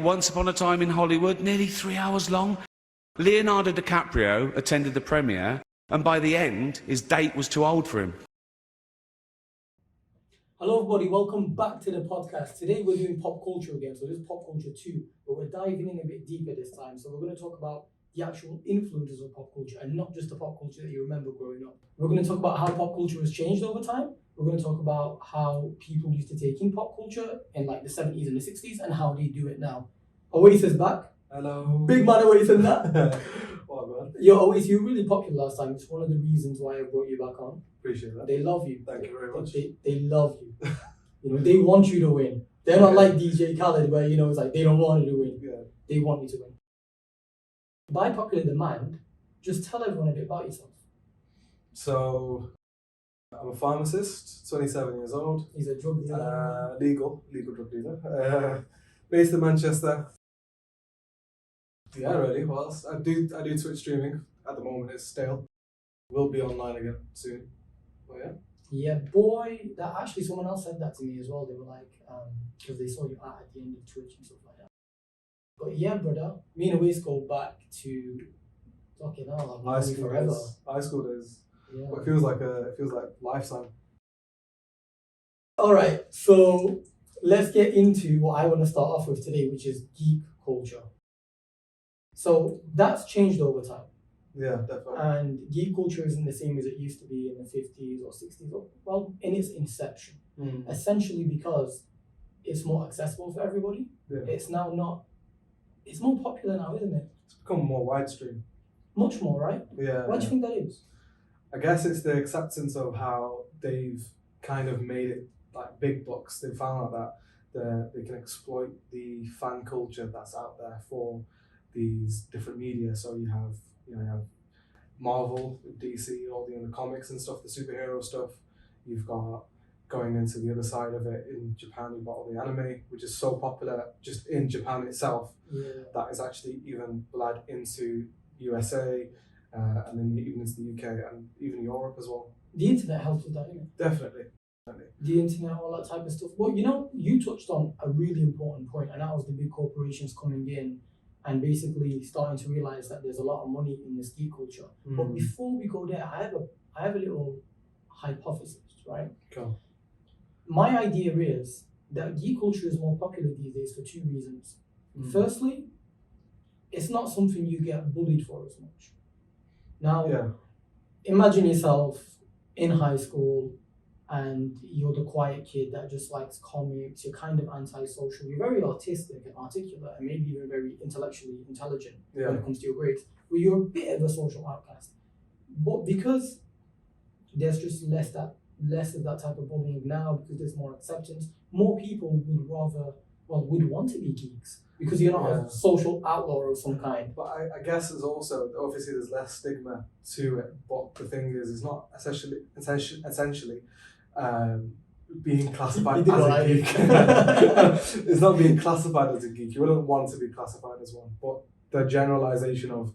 Once Upon a Time in Hollywood, nearly 3 hours long. Leonardo DiCaprio attended the premiere, and by the end, his date was too old for him. Hello everybody, welcome back to the podcast. Today we're doing pop culture again, so this is pop culture 2, but we're diving in a bit deeper this time. So we're going to talk about the actual influences of pop culture and not just the pop culture that you remember growing up. We're going to talk about how pop culture has changed over time. We're going to talk about how people used to take in pop culture in like the 70s and the 60s and how they do it now. Oasis back. Hello. Big man Oasis in that. What, man? Yo, Oasis, you were really popular last time. It's one of the reasons why I brought you back on. Appreciate that. They love you. Thank you very much. They love you. You know, they want you to win. They're not like DJ Khaled where, you know, it's like they don't want you to win. Yeah. They want you to win. By popular demand, just tell everyone a bit about yourself. So, I'm a pharmacist, 27 years old. He's a drug dealer. Legal drug dealer. Based in Manchester. Yeah, really. What else? I do Twitch streaming. At the moment, it's stale. Will be online again soon. But yeah. Yeah, boy, that actually someone else said that to me as well. They were like, because they saw you at the end of Twitch and stuff like that. But yeah, brother, me and Oasis go back to fucking hell, I've known you forever. High school days. Yeah. Well, it feels like lifetime. All right, so let's get into what I want to start off with today, which is geek culture. So that's changed over time. Yeah, definitely. And geek culture isn't the same as it used to be in the 50s or 60s, or, well, in its inception. Essentially because it's more accessible for everybody. Yeah. It's more popular now, isn't it? It's become more widespread. Much more, right? Yeah. Why do you think that is? I guess it's the acceptance of how they've kind of made it like big bucks. They found out that they can exploit the fan culture that's out there for these different media. So you have Marvel, DC, all the comics and stuff, the superhero stuff. You've got, going into the other side of it, in Japan, you've got all the anime, which is so popular just in Japan itself, that is actually even bled into USA, and then even into the UK and even Europe as well. The internet helps with that, isn't it? Definitely. The internet, all that type of stuff. Well, you know, you touched on a really important point, and that was the big corporations coming in and basically starting to realize that there's a lot of money in this geek culture. But before we go there, I have a little hypothesis, right? Cool. My idea is that geek culture is more popular these days for two reasons. Firstly, it's not something you get bullied for as much. Now, imagine yourself in high school and you're the quiet kid that just likes comics, you're kind of antisocial, you're very artistic and articulate and maybe even very intellectually intelligent when it comes to your grades, but you're a bit of a social outcast. But because there's just less of that type of bullying now, because there's more acceptance, more people would want to be geeks because you're not a social outlaw of some kind. But I guess there's also, obviously there's less stigma to it, but the thing is, it's not essentially being classified as a geek. It's not being classified as a geek. You wouldn't want to be classified as one, but the generalization of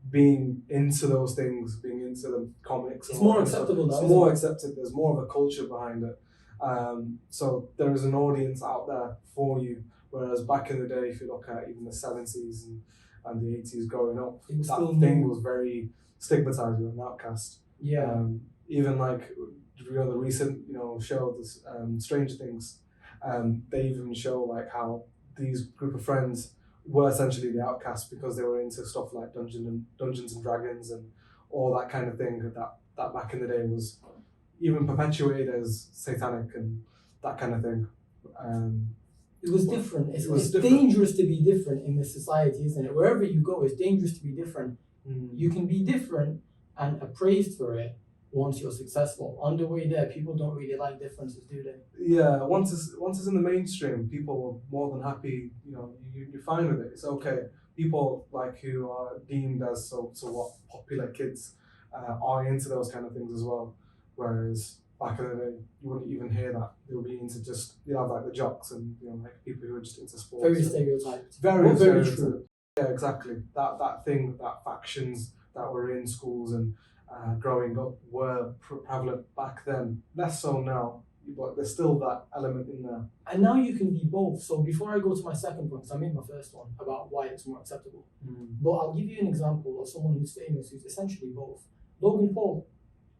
being into those things, being into the comics, it's more acceptable now. It's more accepted. There's more of a culture behind it. So there is an audience out there for you. Whereas back in the day, if you look at even the 70s and the 80s growing up, that thing was very stigmatized with an outcast. Yeah. Even like the recent show, this Stranger Things, they even show like how these group of friends were essentially the outcasts because they were into stuff like Dungeons and Dragons and all that kind of thing that back in the day was even perpetuated as satanic and that kind of thing. It was different. It's dangerous to be different in this society, isn't it? Wherever you go, it's dangerous to be different. You can be different and appraised for it once you're successful. On the way there, people don't really like differences, do they? Yeah, once it's in the mainstream, people are more than happy. You're fine with it. It's okay. People like who are deemed as so what popular kids are into those kind of things as well. Whereas back in the day, you wouldn't even hear that. They would be into you'd have like the jocks and like people who are just into sports. Very stereotyped. Very true. Yeah, exactly. That thing, that factions that were in schools and growing up were prevalent back then. Less so now, but there's still that element in there. And now you can be both. So before I go to my second point, 'cause I made my first one about why it's more acceptable. But I'll give you an example of someone who's famous, who's essentially both. Logan Paul.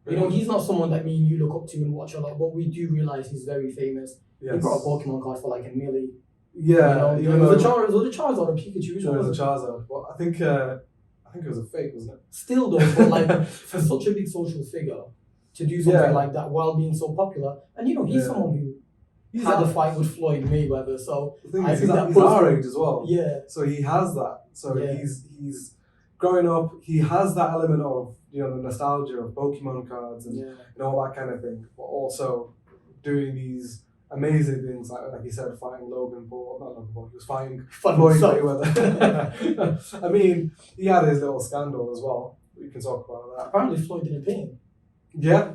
You know, he's not someone that me and you look up to and watch a lot, but we do realize he's very famous. Yes. He brought a Pokemon card for like $1 million. Yeah, you know, the Charizard or a Pikachu. There was a Charizard. Well, I think it was a fake, wasn't it? Still though, but like for such a big social figure to do something like that while being so popular, and you know, he's someone who had a fight with Floyd Mayweather, so the thing is, he's our age as well. Yeah. So he has that. So he's growing up. He has that element of, you know, the nostalgia of Pokemon cards and all that kind of thing, but also doing these amazing things like you said, fighting Logan Paul. Not Logan Paul. He was fighting Floyd Mayweather. I mean, he had his little scandal as well. We can talk about that. Apparently, Floyd didn't pay him. Yeah.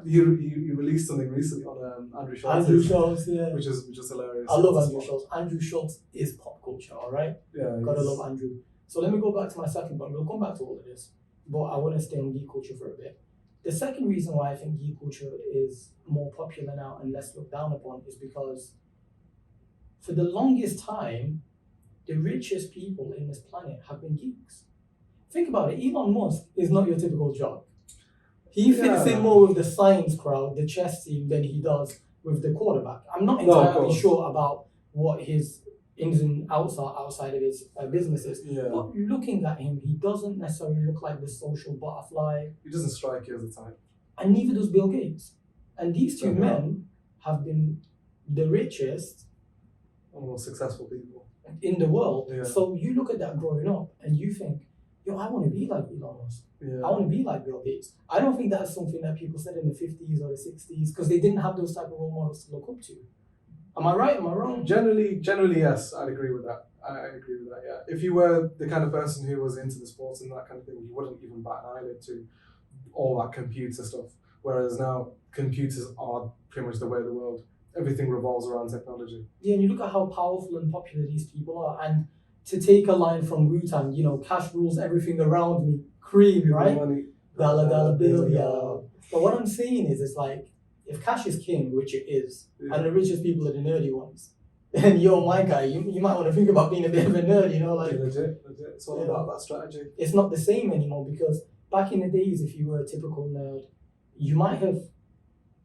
He released something recently on Andrew Schultz. Which is hilarious. I love Andrew Schultz. Andrew Schultz is pop culture, all right? Yeah. Gotta love Andrew. So let me go back to my second point. We'll come back to all of this, but I want to stay on geek culture for a bit. The second reason why I think geek culture is more popular now and less looked down upon is because for the longest time, the richest people in this planet have been geeks. Think about it. Elon Musk is not your typical jock. He fits in more with the science crowd, the chess team, than he does with the quarterback. I'm not entirely sure about what his ins and outs are outside of his businesses. Yeah. But looking at him, he doesn't necessarily look like the social butterfly. He doesn't strike you as a type. And neither does Bill Gates. And these two men have been the richest and most successful people in the world. Yeah. So you look at that growing up and you think, yo, I want to be like Elon Musk. Yeah. I want to be like Bill Gates. I don't think that's something that people said in the 50s or the 60s because they didn't have those type of role models to look up to. Am I right? Am I wrong? Generally, yes, I'd agree with that. I agree with that, yeah. If you were the kind of person who was into the sports and that kind of thing, you wouldn't even bat an eyelid to all that computer stuff. Whereas now, computers are pretty much the way of the world. Everything revolves around technology. Yeah, and you look at how powerful and popular these people are. And to take a line from Wu-Tang, you know, cash rules everything around me. Cream, right? Money. Dollar bill, yeah. But what I'm saying is, it's like, if cash is king, which it is, and the richest people are the nerdy ones, then yo, my guy, you might want to think about being a bit of a nerd, you know, like legit. It's all about that strategy. It's not the same anymore because back in the days, if you were a typical nerd, you might have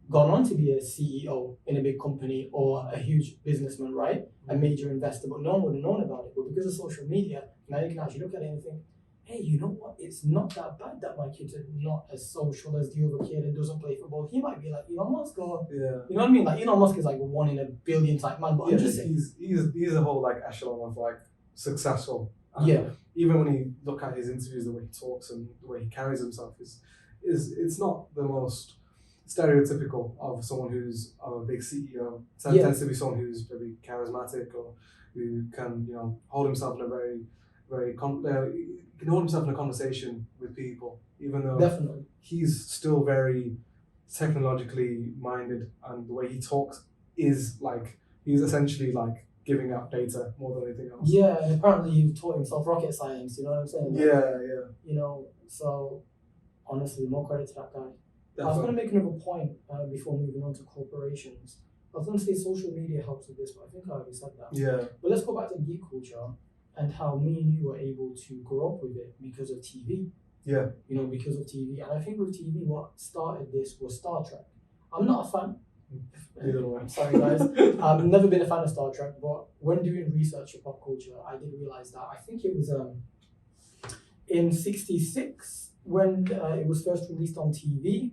gone on to be a CEO in a big company or a huge businessman, right? A major investor, but no one would have known about it. But because of social media, now you can actually look at it and think, hey, you know what? It's not that bad that my kids are not as social as the other kid and doesn't play football. He might be like Elon Musk or, you know what I mean? Like Elon Musk is like 1 in a billion type man, but I'm just saying. He's a whole like echelon of like successful. And even when you look at his interviews, the way he talks and the way he carries himself it's not the most stereotypical of someone who's a big CEO. So it tends to be someone who's very charismatic or who can, you know, hold himself in a very can hold himself in a conversation with people, even though he's still very technologically minded, and the way he talks is like he's essentially like giving out data more than anything else. Yeah, and apparently he taught himself rocket science, you know what I'm saying? Like, you know, so honestly, more credit to that guy. Definitely. I was going to make another point before moving on to corporations. I was going to say social media helps with this, but I think I already said that. Yeah. But let's go back to geek culture and how me and you were able to grow up with it because of TV. Yeah. You know, because of TV. And I think with TV, what started this was Star Trek. I'm not a fan. Either way. Sorry, guys. I've never been a fan of Star Trek, but when doing research for pop culture, I did realize that. I think it was in '66 when it was first released on TV.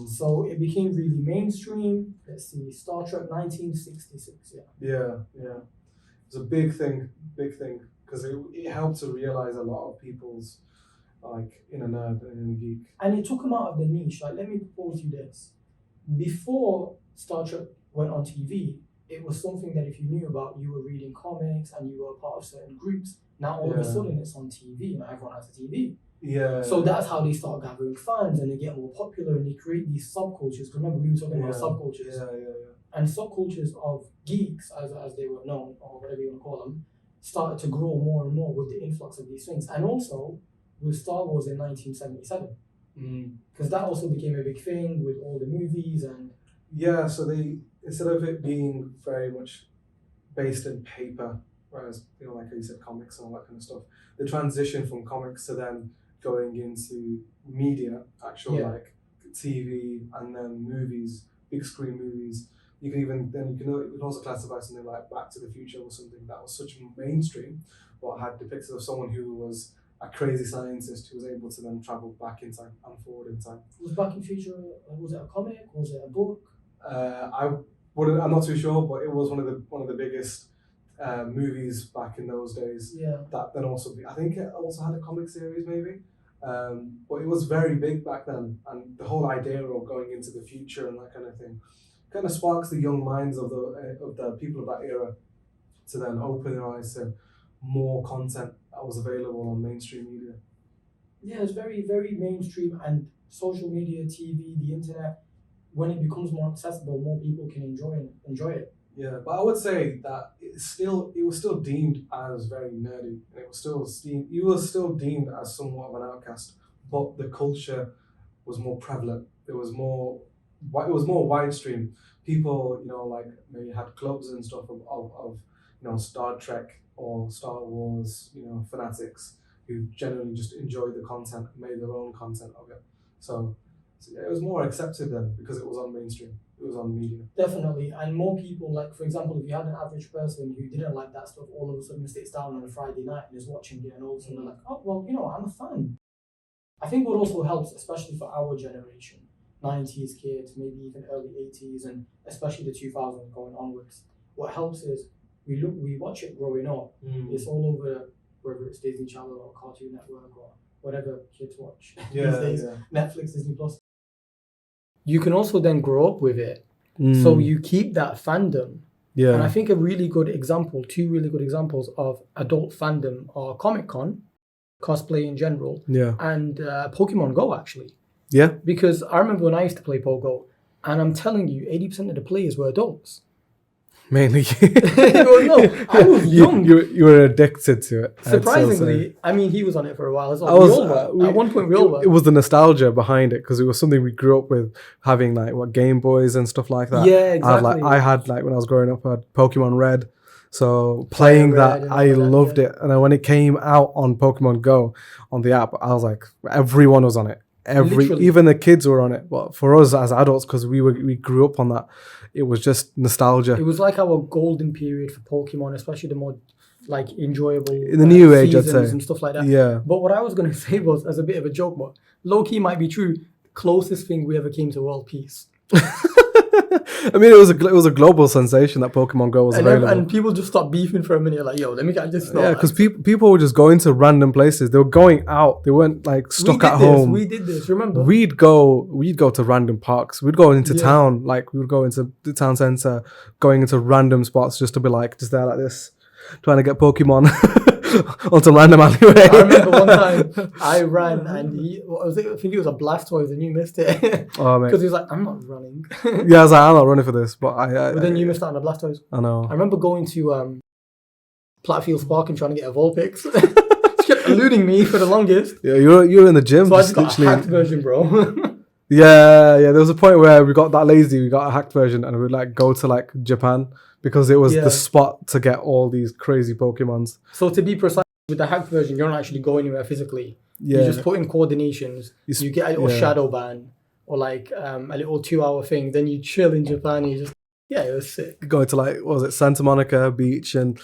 So it became really mainstream. Let's see, Star Trek 1966, Yeah. It's a big thing, because it helped to realize a lot of people's like in a nerd and in a geek. And it took them out of the niche. Like, let me propose you this. Before Star Trek went on TV, it was something that if you knew about, you were reading comics and you were part of certain groups. Now all of a sudden it's on TV. Now everyone has a TV. Yeah. So that's how they start gathering fans and they get more popular and they create these subcultures. Remember, we were talking about subcultures. Yeah. And subcultures of geeks, as they were known, or whatever you want to call them, started to grow more and more with the influx of these things. And also with Star Wars in 1977. Because that also became a big thing with all the movies and Yeah, so they, instead of it being very much based in paper, whereas like you said, comics and all that kind of stuff, the transition from comics to then going into media, actual Yeah. like TV and then movies, big screen movies. You can also classify something like Back to the Future or something that was such mainstream, but had depicted of someone who was a crazy scientist who was able to then travel back in time and forward in time. Was Back in Future, was it a comic? Was it a book? I'm not too sure, but it was one of the biggest movies back in those days. Yeah. That then also, I think it also had a comic series maybe, but it was very big back then, and the whole idea of going into the future and that kind of thing kind of sparks the young minds of the people of that era to then open their eyes to more content that was available on mainstream media. Yeah, it's very, very mainstream, and social media, TV, the internet, when it becomes more accessible, more people can enjoy it. Yeah, but I would say that it was still deemed as very nerdy, and it was still deemed as somewhat of an outcast. But the culture was more prevalent. It was more widestream. People, like maybe had clubs and stuff of Star Trek or Star Wars, fanatics who generally just enjoyed the content and made their own content of it. So yeah, it was more accepted then because it was on mainstream. It was on media. Definitely, and more people, like for example, if you had an average person who didn't like that stuff, all of a sudden sits down on a Friday night and is watching it, and all of a sudden they're like, oh well, I'm a fan. I think what also helps, especially for our generation, 90s kids, maybe even early 80s, and especially the 2000s going onwards, what helps is we watch it growing up. It's all over, whether it's Disney Channel or Cartoon Network or whatever kids watch these days, Netflix, Disney Plus. You can also then grow up with it, so you keep that fandom. Yeah. And I think two really good examples of adult fandom are Comic-Con, cosplay in general, and Pokemon Go, actually. Yeah. Because I remember when I used to play Pogo, and I'm telling you, 80% of the players were adults. Mainly. Well, no, I was young. You were addicted to it. Surprisingly, I mean, he was on it for a while as well. At one point, we all were. It was the nostalgia behind it because it was something we grew up with, having like Game Boys and stuff like that. Yeah, exactly. I had when I was growing up, I had Pokemon Red. So playing that, I loved it. And then when it came out on Pokemon Go on the app, I was like, everyone was on it. Even the kids were on it. But for us as adults, because we grew up on that, it was just nostalgia. It was like our golden period for Pokemon, especially the more like enjoyable in the new age, I'd say, and stuff like that. Yeah. But what I was going to say was, as a bit of a joke, but low key might be true. Closest thing we ever came to world peace. I mean, it was a global sensation that Pokemon Go was available. And people just stopped beefing for a minute, like, yo, let me get this. Yeah, because people were just going to random places. They were going out. They weren't like stuck at home. We did this, remember? We'd go to random parks. We'd go into town. Like, we would go into the town centre, going into random spots just to be like, just there like this, trying to get Pokemon onto random alleyway. I remember one time I ran and I think it was a Blastoise and you missed it. Oh, mate. Because he was like, I'm not running. Yeah, I was like, I'm not running for this. But then you missed out on a Blastoise. I know. I remember going to Platfield Park and trying to get a Vulpix. She kept eluding me for the longest. Yeah, you were in the gym. So I just got a hacked version, bro. Yeah. There was a point where we got that lazy. We got a hacked version and we'd like go to like Japan because it was the spot to get all these crazy Pokemons. So to be precise, with the hacked version, you don't actually go anywhere physically. Yeah. You just put in coordinations. You get a little shadow ban or like a little 2-hour thing. Then you chill in Japan. And you just it was sick. Going to like, what was it, Santa Monica Beach and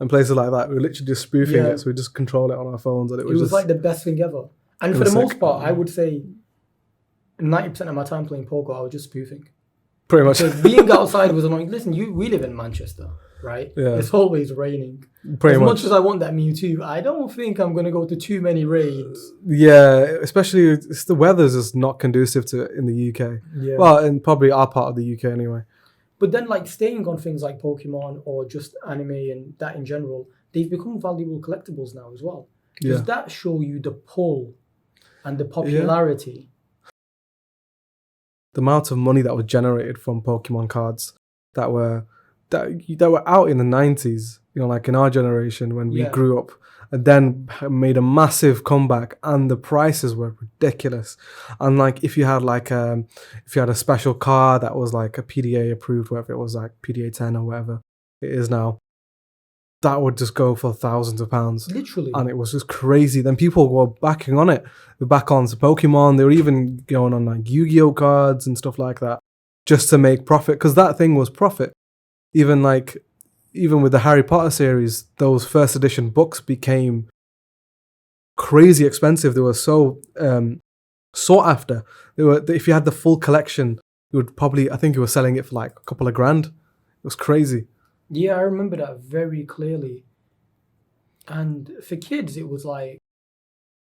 places like that. We were literally just spoofing it, so we just control it on our phones. And it was like the best thing ever. And for the most part, I would say 90% of my time playing Pogo, I was just spoofing. Pretty much. Because being outside was annoying. Listen, we live in Manchester, right? Yeah. It's always raining. As much as I want that Mewtwo, I don't think I'm going to go to too many raids. Yeah, especially the weather's just not conducive to it in the UK. Yeah. Well, in probably our part of the UK anyway. But then, like, staying on things like Pokemon or just anime and that in general, they've become valuable collectibles now as well. Does that show you the pull and the popularity? The amount of money that was generated from Pokemon cards that were out in the 90s, like in our generation when we grew up and then made a massive comeback, and the prices were ridiculous. And like if you had a special car that was like a PDA approved, whatever it was, like PDA 10 or whatever it is now, that would just go for thousands of pounds. Literally. And it was just crazy. Then people were backing on it. They were back on Pokemon. They were even going on like Yu-Gi-Oh cards and stuff like that just to make profit, because that thing was profit. Even with the Harry Potter series, those first edition books became crazy expensive. They were so sought after. If you had the full collection, you would probably, I think you were selling it for like a couple of grand. It was crazy. Yeah, I remember that very clearly. And for kids, it was like,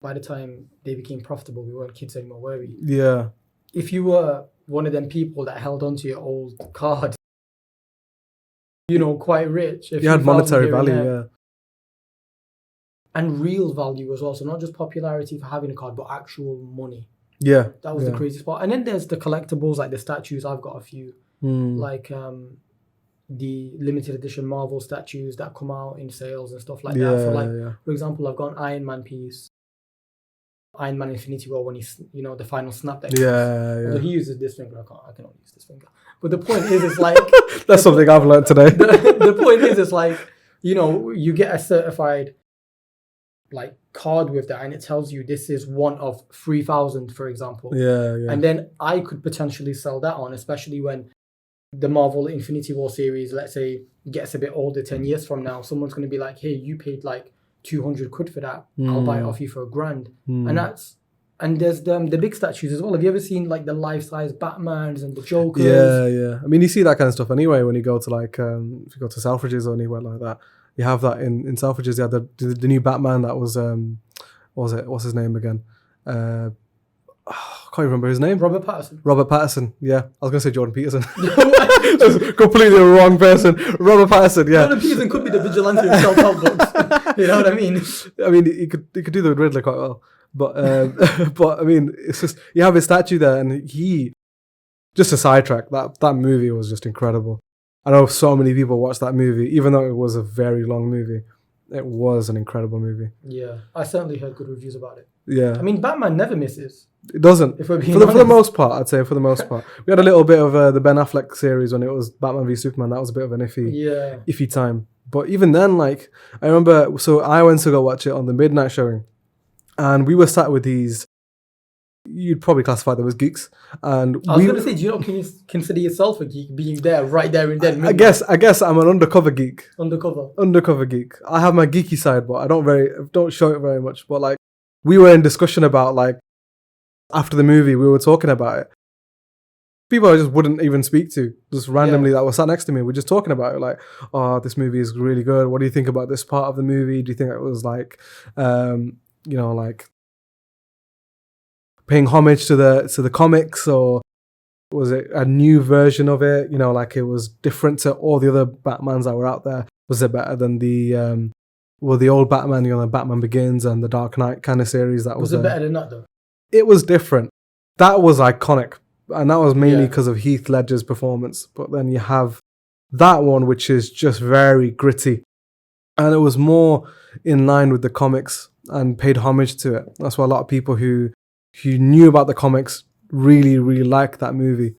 by the time they became profitable, we weren't kids anymore, were we? Yeah. If you were one of them people that held onto your old card, quite rich. You had monetary value, yeah. And real value as well. So not just popularity for having a card, but actual money. Yeah. That was the craziest part. And then there's the collectibles, like the statues. I've got a few. Like the limited edition Marvel statues that come out in sales and stuff like that. For example, I've got an Iron Man piece. Iron Man Infinity War, when he's, the final snap that he does. So he uses this finger. I cannot use this finger. But the point is, it's like... That's something I've learned today. The point is, it's like, you get a certified card with that, and it tells you this is one of 3,000, for example. Yeah. And then I could potentially sell that on, especially when the Marvel Infinity War series, let's say, gets a bit older 10 years from now. Someone's going to be like, hey, you paid like 200 quid for that. I'll buy it off you for $1,000. And there's the big statues as well. Have you ever seen like the life-size Batmans and the Jokers? Yeah. I mean, you see that kind of stuff anyway when you go to if you go to Selfridges or anywhere like that. You have that in Selfridges. You had the new Batman that was what's his name again? I can't remember his name. Robert Pattinson. Yeah, I was gonna say Jordan Peterson. Completely the wrong person. Robert Pattinson. Yeah. Jordan Peterson could be the vigilante of self-help books. You know what I mean? I mean, he could do the Riddler quite well, but I mean, it's just you have his statue there, and he just a sidetrack. That movie was just incredible. I know so many people watched that movie, even though it was a very long movie. It was an incredible movie. Yeah, I certainly heard good reviews about it. Yeah. I mean, Batman never misses. It doesn't. If we're being for the most part, I'd say for the most part. We had a little bit of the Ben Affleck series when it was Batman v Superman. That was a bit of an iffy time. But even then, I remember, so I went to go watch it on the midnight showing, and we were sat with these, you'd probably classify them as geeks. And I was going to say, do you not consider yourself a geek, being there, right there and then? I guess I'm an undercover geek. Undercover geek. I have my geeky side, but I don't show it very much. But we were in discussion about after the movie, we were talking about it. People I just wouldn't even speak to, just randomly that were sat next to me. We're just talking about it, oh, this movie is really good. What do you think about this part of the movie? Do you think it was paying homage to the comics, or was it a new version of it? It was different to all the other Batmans that were out there. Was it better than the old Batman, the Batman Begins and the Dark Knight kind of series? Was it better than that though? It was different. That was iconic, and that was mainly because of Heath Ledger's performance. But then you have that one, which is just very gritty, and it was more in line with the comics and paid homage to it. That's why a lot of people who knew about the comics really, really liked that movie.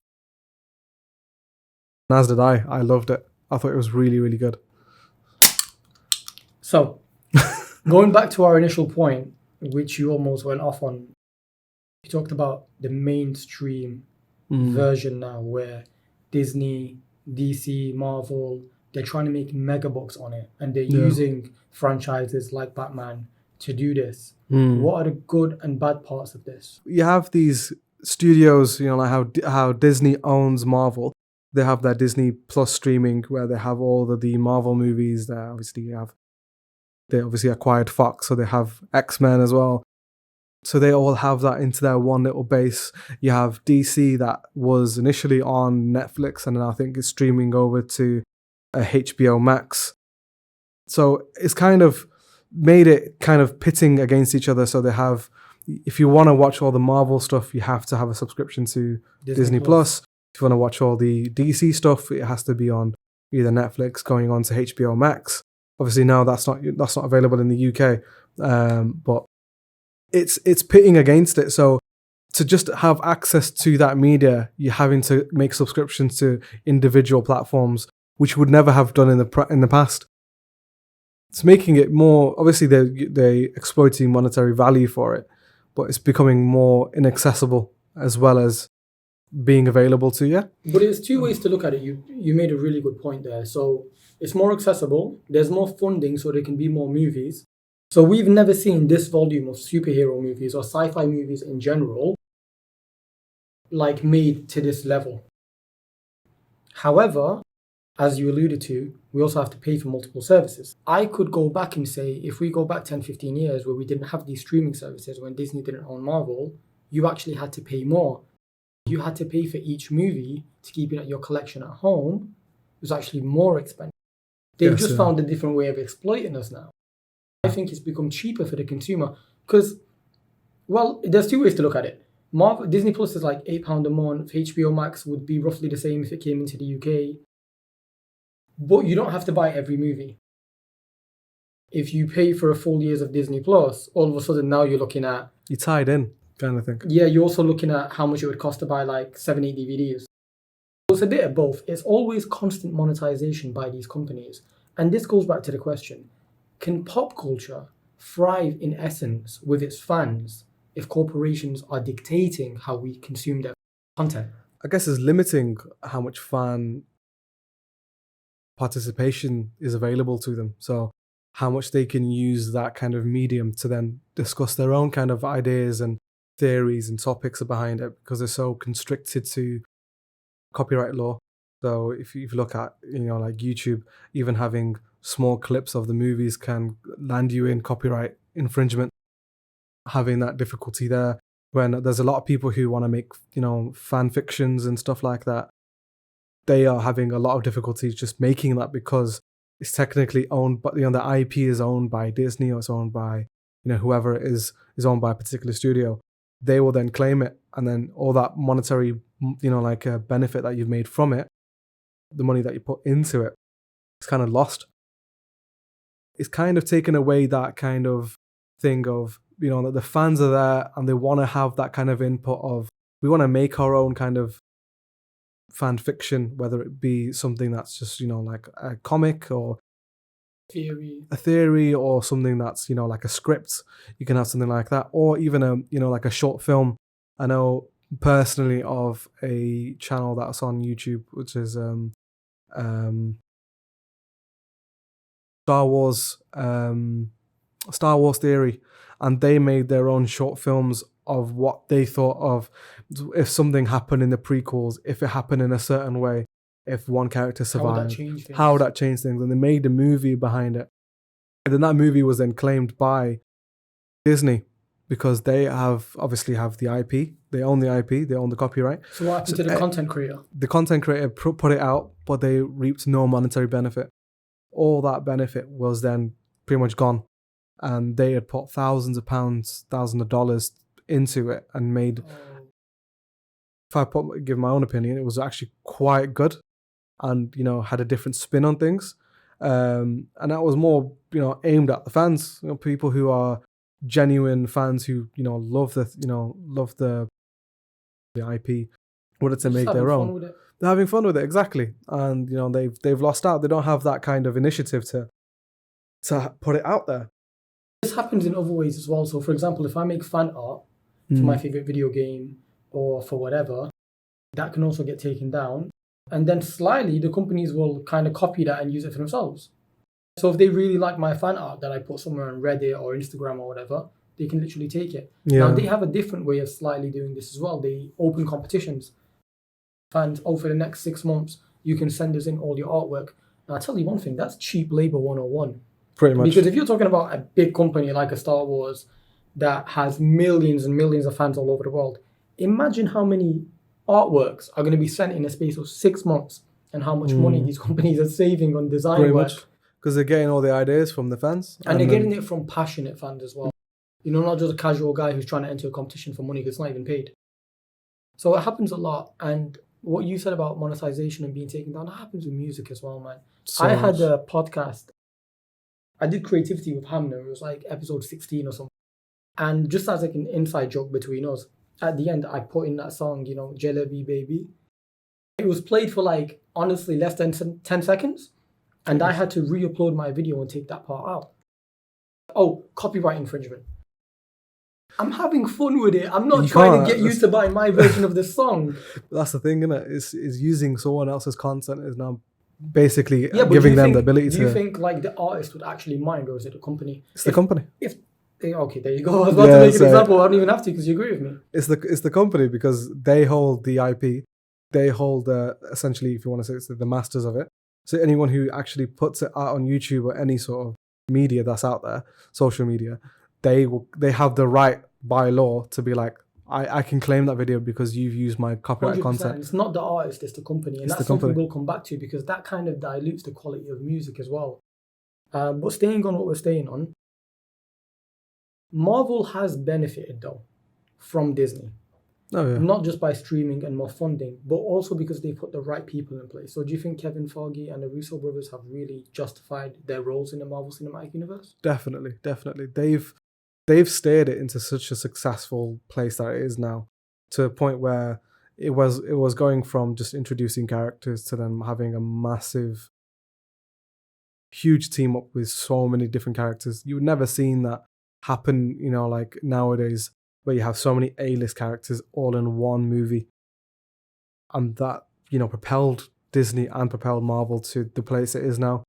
And as did I. I loved it. I thought it was really, really good. So, going back to our initial point, which you almost went off on, you talked about the mainstream version now, where Disney, DC, Marvel, they're trying to make mega bucks on it, and they're using franchises like Batman to do this. What are the good and bad parts of this? You have these studios, like how Disney owns Marvel. They have their Disney Plus streaming where they have all of the Marvel movies. They obviously acquired Fox, so they have X-Men as well. So they all have that into their one little base. You have DC that was initially on Netflix and now I think it's streaming over to HBO Max. So it's kind of made it kind of pitting against each other. So they have, if you want to watch all the Marvel stuff, you have to have a subscription to Disney Plus. If you want to watch all the DC stuff, it has to be on either Netflix going on to HBO Max. Obviously now that's not available in the UK, but it's pitting against it. So to just have access to that media, you're having to make subscriptions to individual platforms, which you would never have done in the past. It's making it more, obviously they exploiting monetary value for it, but it's becoming more inaccessible as well as being available to you. But it's two ways to look at it. You made a really good point there. So it's more accessible. There's more funding, so there can be more movies. So we've never seen this volume of superhero movies or sci-fi movies in general, like made to this level. However, as you alluded to, we also have to pay for multiple services. I could go back and say, if we go back 10, 15 years where we didn't have these streaming services, when Disney didn't own Marvel, you actually had to pay more. You had to pay for each movie to keep it at your collection at home. It was actually more expensive. They've just found a different way of exploiting us now. I think it's become cheaper for the consumer because, well, there's two ways to look at it. Disney Plus is like £8 a month. HBO Max would be roughly the same if it came into the UK. But you don't have to buy every movie. If you pay for a full years of Disney Plus, all of a sudden now you're looking at... You're tied in, kind of thing. Yeah, you're also looking at how much it would cost to buy like 7, 8 DVDs. So it's a bit of both. It's always constant monetization by these companies. And this goes back to the question, can pop culture thrive in essence with its fans if corporations are dictating how we consume their content? I guess it's limiting how much fan participation is available to them. So how much they can use that kind of medium to then discuss their own kind of ideas and theories and topics behind it, because they're so constricted to copyright law. So if you look at, like YouTube, even having small clips of the movies can land you in copyright infringement, having that difficulty there when there's a lot of people who want to make, fan fictions and stuff like that. They are having a lot of difficulties just making that because it's technically owned, but the IP is owned by Disney or it's owned by, whoever it is owned by a particular studio. They will then claim it, and then all that monetary, benefit that you've made from it, the money that you put into it, it's kind of lost. It's kind of taken away that kind of thing of, that the fans are there and they want to have that kind of input of, we want to make our own kind of fan fiction, whether it be something that's just, like a comic or a theory or something that's, like a script. You can have something like that, or even like a short film. I know personally of a channel that's on YouTube, which is Star Wars Theory, and they made their own short films of what they thought of if something happened in the prequels, if it happened in a certain way, if one character survived, how would that change things? And they made a movie behind it. And then that movie was then claimed by Disney because they obviously have the IP. They own the IP, they own the copyright. So what happened to the content creator? The content creator put it out, but they reaped no monetary benefit. All that benefit was then pretty much gone. And they had put thousands of pounds, thousands of dollars into it and made, if I give my own opinion, it was actually quite good and, had a different spin on things. And that was more, aimed at the fans, people who are genuine fans who, love the IP, wanted to make their own. They're having fun with it, exactly. And, they've lost out. They don't have that kind of initiative to put it out there. This happens in other ways as well. So, for example, if I make fan art for my favorite video game or for whatever, that can also get taken down. And then slyly, the companies will kind of copy that and use it for themselves. So if they really like my fan art that I put somewhere on Reddit or Instagram or whatever, they can literally take it. Yeah. Now, they have a different way of slightly doing this as well. They open competitions. Fans, for the next 6 months, you can send us in all your artwork. Now, I'll tell you one thing, that's cheap labor 101. Pretty much. Because if you're talking about a big company like a Star Wars that has millions and millions of fans all over the world, imagine how many artworks are going to be sent in a space of 6 months and how much money these companies are saving on design Pretty work. Much. Because they're getting all the ideas from the fans. And they're getting it from passionate fans as well. Not just a casual guy who's trying to enter a competition for money because it's not even paid. So it happens a lot. And what you said about monetization and being taken down, that happens with music as well, man. I had a podcast I did creativity with Hamner. It was like episode 16 or something. And just as like an inside joke between us, at the end, I put in that song, you know, Jalebi Baby. It was played for like, honestly, less than 10 seconds. And I had to re-upload my video and take that part out. Oh, copyright infringement. I'm having fun with it. I'm not trying to get you to buy my version of this song. That's the thing, isn't it? Is using someone else's content is now basically giving them the ability to... Do you think like the artist would actually mind, or is it the company? It's the company. Okay, there you go. I was about to make an example. I don't even have to because you agree with me. It's the company because they hold the IP. They hold essentially, if you want to say it's the masters of it. So anyone who actually puts it out on YouTube or any sort of media that's out there, social media, they have the right by law to be like, I can claim that video because you've used my copyright 100%. content. It's not the artist, it's the company. And that's something we'll come back to because that kind of dilutes the quality of music as well. But staying on what we're staying on, Marvel has benefited though from Disney. Oh, yeah. Not just by streaming and more funding, but also because they put the right people in place. So do you think Kevin Feige and the Russo brothers have really justified their roles in the Marvel Cinematic Universe? Definitely. They've steered it into such a successful place that it is now, to a point where it was going from just introducing characters to them having a massive, huge team up with so many different characters. You would never seen that happen, you know, like nowadays, where you have so many A-list characters all in one movie. And that, you know, propelled Disney and propelled Marvel to the place it is now.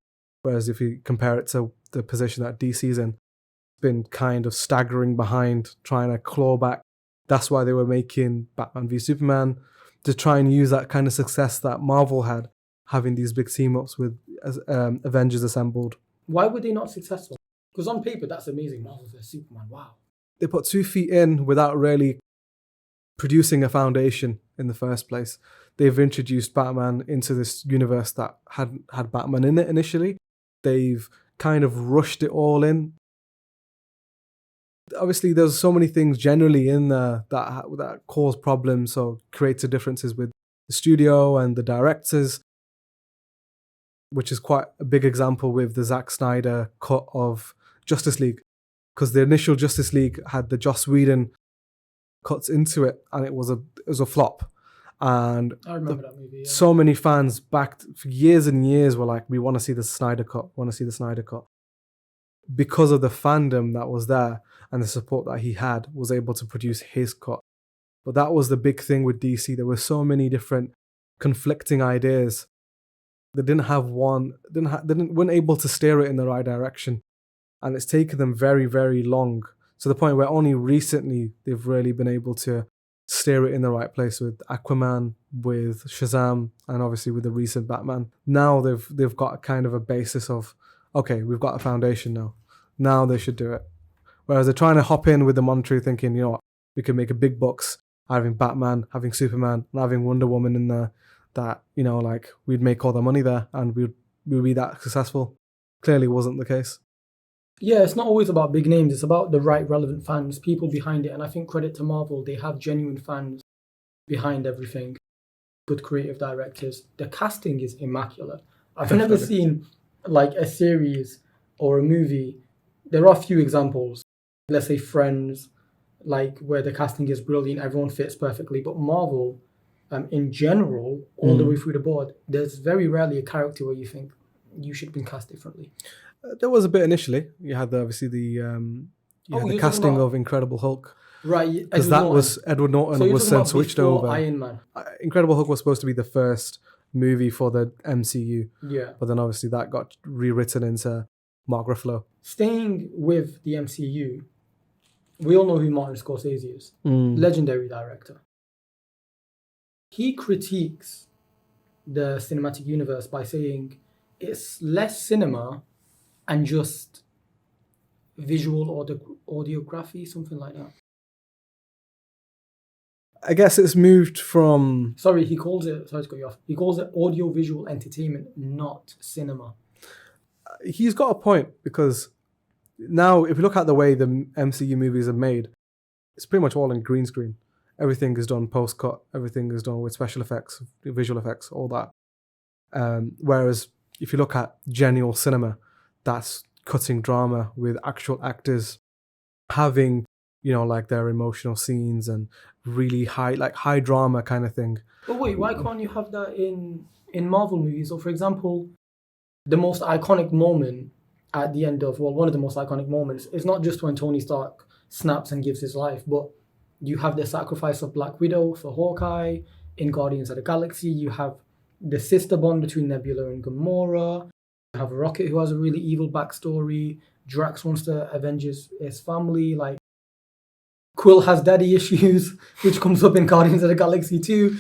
Whereas if you compare it to the position that DC's in, it's been kind of staggering behind, trying to claw back. That's why they were making Batman v Superman, to try and use that kind of success that Marvel had, having these big team-ups with Avengers assembled. Why were they not successful? Because on paper, that's amazing. Marvel vs. Superman, wow. They put 2 feet in without really producing a foundation in the first place. They've introduced Batman into this universe that had Batman in it initially. They've kind of rushed it all in. Obviously, there's so many things generally in there that cause problems or creates differences with the studio and the directors, which is quite a big example with the Zack Snyder cut of Justice League. Because the initial Justice League had the Joss Whedon cuts into it, and it was a flop. And I remember that movie. Yeah. So many fans back for years and years were like, "We want to see the Snyder cut. Want to see the Snyder cut." Because of the fandom that was there and the support that he had, was able to produce his cut. But that was the big thing with DC. There were so many different conflicting ideas. They didn't have one. Weren't able to steer it in the right direction. And it's taken them very, very long, to the point where only recently they've really been able to steer it in the right place with Aquaman, with Shazam, and obviously with the recent Batman. Now they've got a kind of a basis of, okay, we've got a foundation now. Now they should do it. Whereas they're trying to hop in with the monetary thinking, you know what, we can make a big bucks having Batman, having Superman, and having Wonder Woman in there, that, you know, like we'd make all the money there and we'd be that successful. Clearly wasn't the case. Yeah, it's not always about big names. It's about the right relevant fans, people behind it. And I think credit to Marvel, they have genuine fans behind everything. Good creative directors. The casting is immaculate. I've never seen like a series or a movie. There are a few examples. Let's say Friends, like where the casting is brilliant, everyone fits perfectly. But Marvel, in general, all the way through the board, there's very rarely a character where you think you should have been cast differently. There was a bit initially. You had the casting of Incredible Hulk. Right. Because that was Edward Norton was then switched over. Iron Man. Incredible Hulk was supposed to be the first movie for the MCU. Yeah. But then obviously that got rewritten into Mark Ruffalo. Staying with the MCU, we all know who Martin Scorsese is. Legendary director. He critiques the cinematic universe by saying it's less cinema and just visual audiography, something like that. I guess it's moved from... Sorry to cut you off. He calls it audio-visual entertainment, not cinema. He's got a point, because now if you look at the way the MCU movies are made, it's pretty much all in green screen. Everything is done post-cut. Everything is done with special effects, visual effects, all that. Whereas if you look at genuine cinema, that's cutting drama with actual actors having, like their emotional scenes and really high drama kind of thing. But wait, why can't you have that in Marvel movies? Or for example, the most iconic moment at the end of, well, one of the most iconic moments is not just when Tony Stark snaps and gives his life, but you have the sacrifice of Black Widow for Hawkeye. In Guardians of the Galaxy, you have the sister bond between Nebula and Gamora. You have Rocket, who has a really evil backstory. Drax wants to avenge his family. Like, Quill has daddy issues, which comes up in Guardians of the Galaxy too.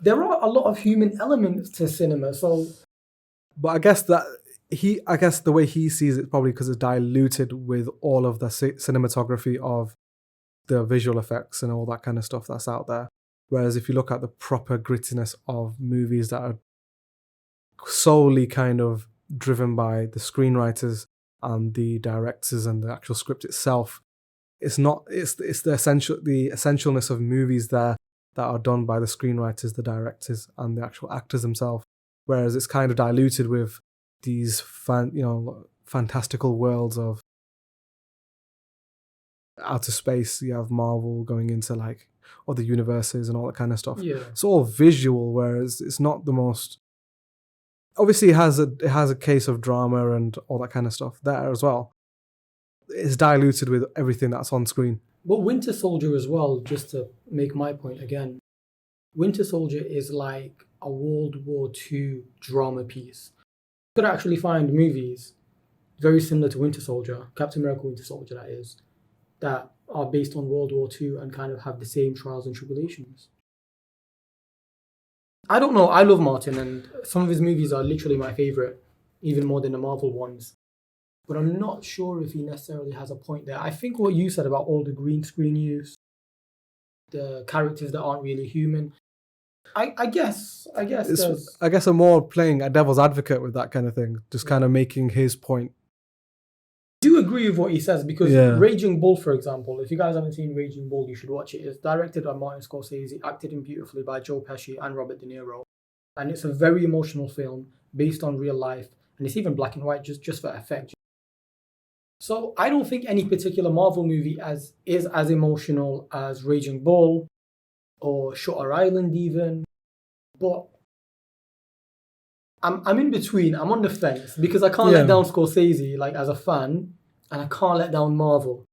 There are a lot of human elements to cinema, so. But I guess the way he sees it, probably because it's diluted with all of the cinematography of the visual effects and all that kind of stuff that's out there. Whereas if you look at the proper grittiness of movies that are solely kind of driven by the screenwriters and the directors and the actual script itself, it's the essentialness of movies there that are done by the screenwriters, the directors, and the actual actors themselves. Whereas it's kind of diluted with these fantastical worlds of outer space. You have Marvel going into like other universes and all that kind of stuff. Yeah. It's all visual, whereas it's not the most. Obviously, it has a case of drama and all that kind of stuff there as well. It's diluted with everything that's on screen. But Winter Soldier as well, just to make my point again, Winter Soldier is like a World War II drama piece. You could actually find movies very similar to Winter Soldier, Captain America Winter Soldier that is, that are based on World War II and kind of have the same trials and tribulations. I don't know, I love Martin and some of his movies are literally my favourite, even more than the Marvel ones. But I'm not sure if he necessarily has a point there. I think what you said about all the green screen use, the characters that aren't really human, I guess I'm more playing a devil's advocate with that kind of thing, just kind of making his point. I do agree with what he says because Raging Bull, for example, if you guys haven't seen Raging Bull, you should watch it. It's directed by Martin Scorsese, acted in beautifully by Joe Pesci and Robert De Niro. And it's a very emotional film based on real life. And it's even black and white just for effect. So I don't think any particular Marvel movie is as emotional as Raging Bull or Shutter Island even. But I'm in between. I'm on the fence because I can't let down Scorsese like as a fan, and I can't let down Marvel.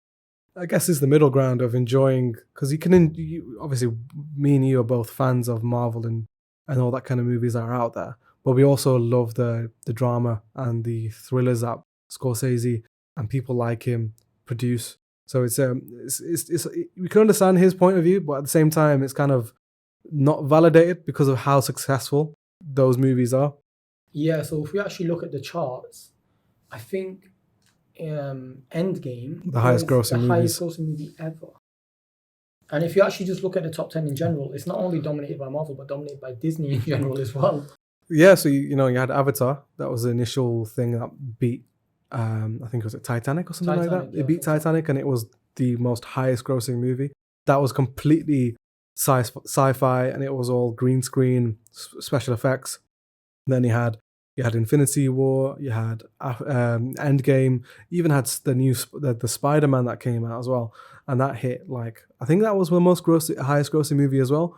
I guess it's the middle ground of enjoying, because obviously me and you are both fans of Marvel and all that kind of movies that are out there, but we also love the drama and the thrillers that Scorsese and people like him produce. So it's we can understand his point of view, but at the same time it's kind of not validated because of how successful those movies are. Yeah, so if we actually look at the charts, I think Endgame the highest grossing movie ever. And if you actually just look at the top 10 in general, it's not only dominated by Marvel, but dominated by Disney in general as well. Yeah, so you had Avatar. That was the initial thing that beat, I think it was Titanic or something like that. It beat Titanic, and it was the most highest grossing movie. That was completely sci-fi, and it was all green screen, special effects. And then you had Infinity War, you had Endgame, you even had the Spider-Man that came out as well, and that hit I think that was the highest grossing movie as well.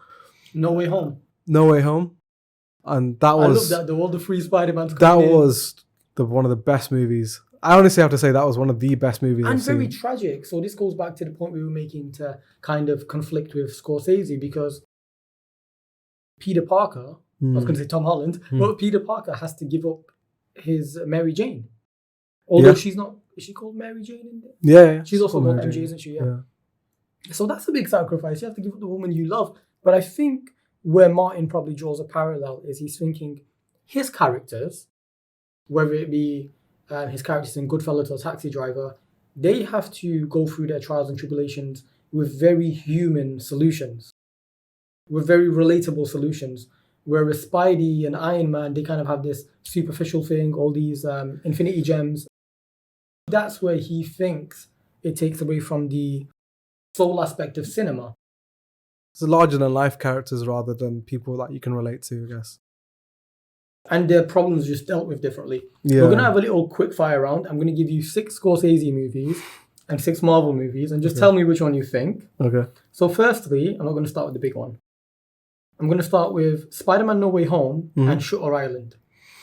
No Way Home, and that was I love that all the free Spider-Mans. That was one of the best movies. I honestly have to say that was one of the best movies I've seen. And very tragic. So this goes back to the point we were making to kind of conflict with Scorsese, because Peter Parker, I was going to say Tom Holland, but Peter Parker has to give up his Mary Jane. Although she's not, is she called Mary Jane in there? Yeah. She's also called MJ, isn't she? Yeah. So that's a big sacrifice. You have to give up the woman you love. But I think where Martin probably draws a parallel is he's thinking his characters, whether it be his characters in Goodfellas or Taxi Driver, they have to go through their trials and tribulations with very human solutions, with very relatable solutions. Whereas Spidey and Iron Man, they kind of have this superficial thing, all these infinity gems. That's where he thinks it takes away from the soul aspect of cinema. It's larger than life characters rather than people that you can relate to, I guess. and their problems just dealt with differently. Yeah. We're gonna have a little quick fire round. I'm gonna give you 6 Scorsese movies and 6 Marvel movies, and just tell me which one you think. Okay. So firstly, I'm not gonna start with the big one. I'm gonna start with Spider-Man: No Way Home and Shutter Island.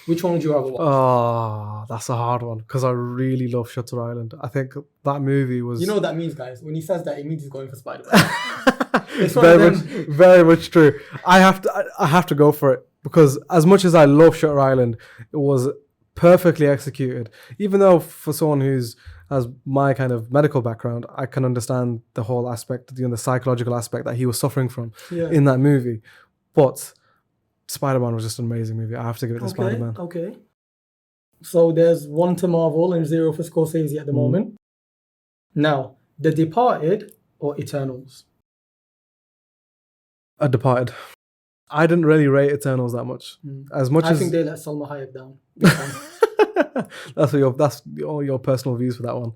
Which one would you rather watch? Oh, that's a hard one because I really love Shutter Island. I think that movie was. You know what that means, guys. When he says that, it means he's going for Spider-Man. It's one very of much, them. very much true. I have to go for it because as much as I love Shutter Island, it was perfectly executed. Even though for someone who's has my kind of medical background, I can understand the whole aspect, the psychological aspect that he was suffering from in that movie. But Spider-Man was just an amazing movie. I have to give it to Spider-Man. Okay. So there's 1 to Marvel and 0 for Scorsese at the moment. Now, The Departed or Eternals? A Departed. I didn't really rate Eternals that much. As much I as think they let Salma Hayek down. that's all your personal views for that one,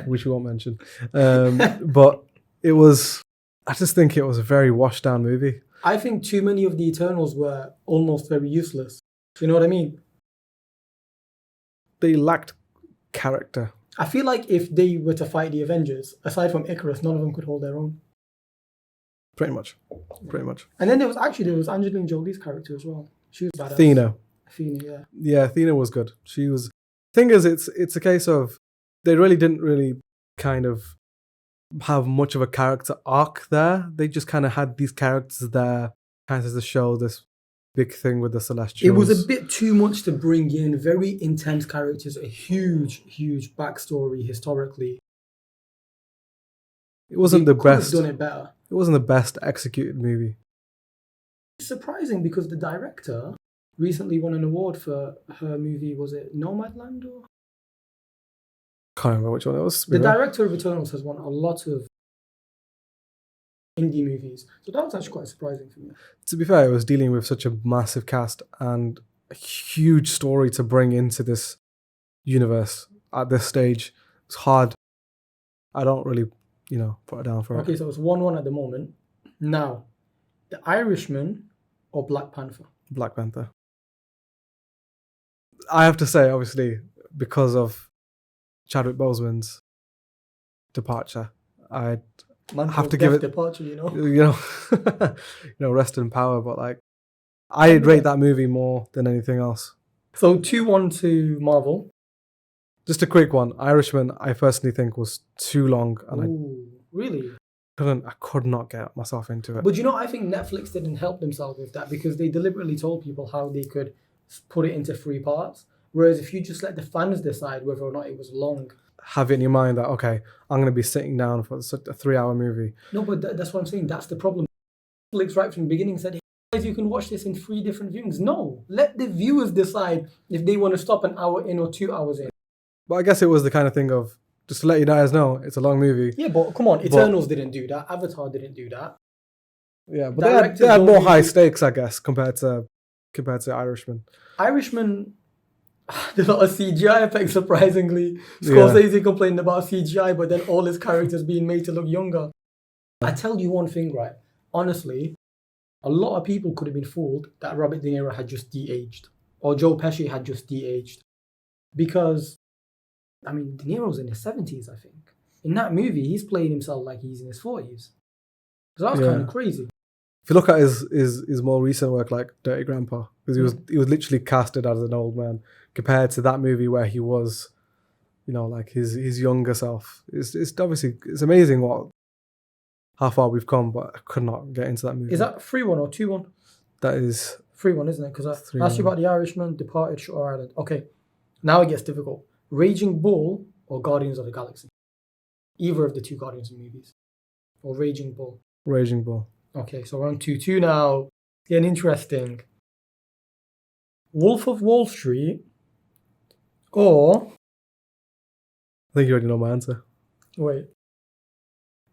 which we won't mention. But it was. I just think it was a very washed down movie. I think too many of the Eternals were almost very useless. Do you know what I mean? They lacked character. I feel like if they were to fight the Avengers, aside from Icarus, none of them could hold their own. Pretty much. And then there was Angelina Jolie's character as well. She was badass. Athena, yeah. Yeah, Athena was good. She was. Thing is, it's a case of they really didn't kind of have much of a character arc there. They just kind of had these characters there, kind of to show this big thing with the Celestials. It was a bit too much to bring in very intense characters, a huge backstory historically. It wasn't the best. Done it better. It wasn't the best executed movie. It's surprising because the director recently won an award for her movie. Was it Nomadland or? Can't remember which one it was. The director of Eternals has won a lot of indie movies, so that was actually quite surprising for me. To be fair, it was dealing with such a massive cast and a huge story to bring into this universe at this stage. It's hard. I don't really, put it down for it. Okay, so it's 1-1 at the moment. Now, The Irishman or Black Panther? Black Panther. I have to say, obviously, because of Chadwick Boseman's departure, I have to give it departure, rest in power. But I'd rate that movie more than anything else. So 2-1 to Marvel. Just a quick one. Irishman, I personally think was too long, and Really? I could not get myself into it. But I think Netflix didn't help themselves with that because they deliberately told people how they could put it into 3 parts. Whereas if you just let the fans decide whether or not it was long. Have it in your mind that, okay, I'm going to be sitting down for a 3-hour movie. No, but that's what I'm saying. That's the problem. Netflix right from the beginning said, hey guys, you can watch this in 3 different viewings. No, let the viewers decide if they want to stop an hour in or 2 hours in. But I guess it was the kind of thing of, just to let you guys know, it's a long movie. Yeah, but come on, Eternals didn't do that. Avatar didn't do that. Yeah, but they had more high stakes, I guess, compared to Irishman. Irishman had a lot of CGI effects, surprisingly. Scorsese complained about CGI, but then all his characters being made to look younger. I tell you one thing, right? Honestly, a lot of people could have been fooled that Robert De Niro had just de-aged. Or Joe Pesci had just de-aged. Because, De Niro's in his 70s, I think. In that movie, he's playing himself like he's in his 40s. So that's kind of crazy. If you look at his more recent work, like Dirty Grandpa, because he was literally casted as an old man, compared to that movie where he was, his younger self. It's obviously it's amazing how far we've come, but I could not get into that movie. Is that 3-1 or 2-1? That is 3-1, isn't it? Because I asked you about The Irishman, Departed, Shutter Island. Okay, now it gets difficult. Raging Bull or Guardians of the Galaxy? Either of the 2 Guardians movies. Or Raging Bull? Raging Bull. Okay, so we're on 2-2 now. It's getting interesting. Wolf of Wall Street or... I think you already know my answer. Wait.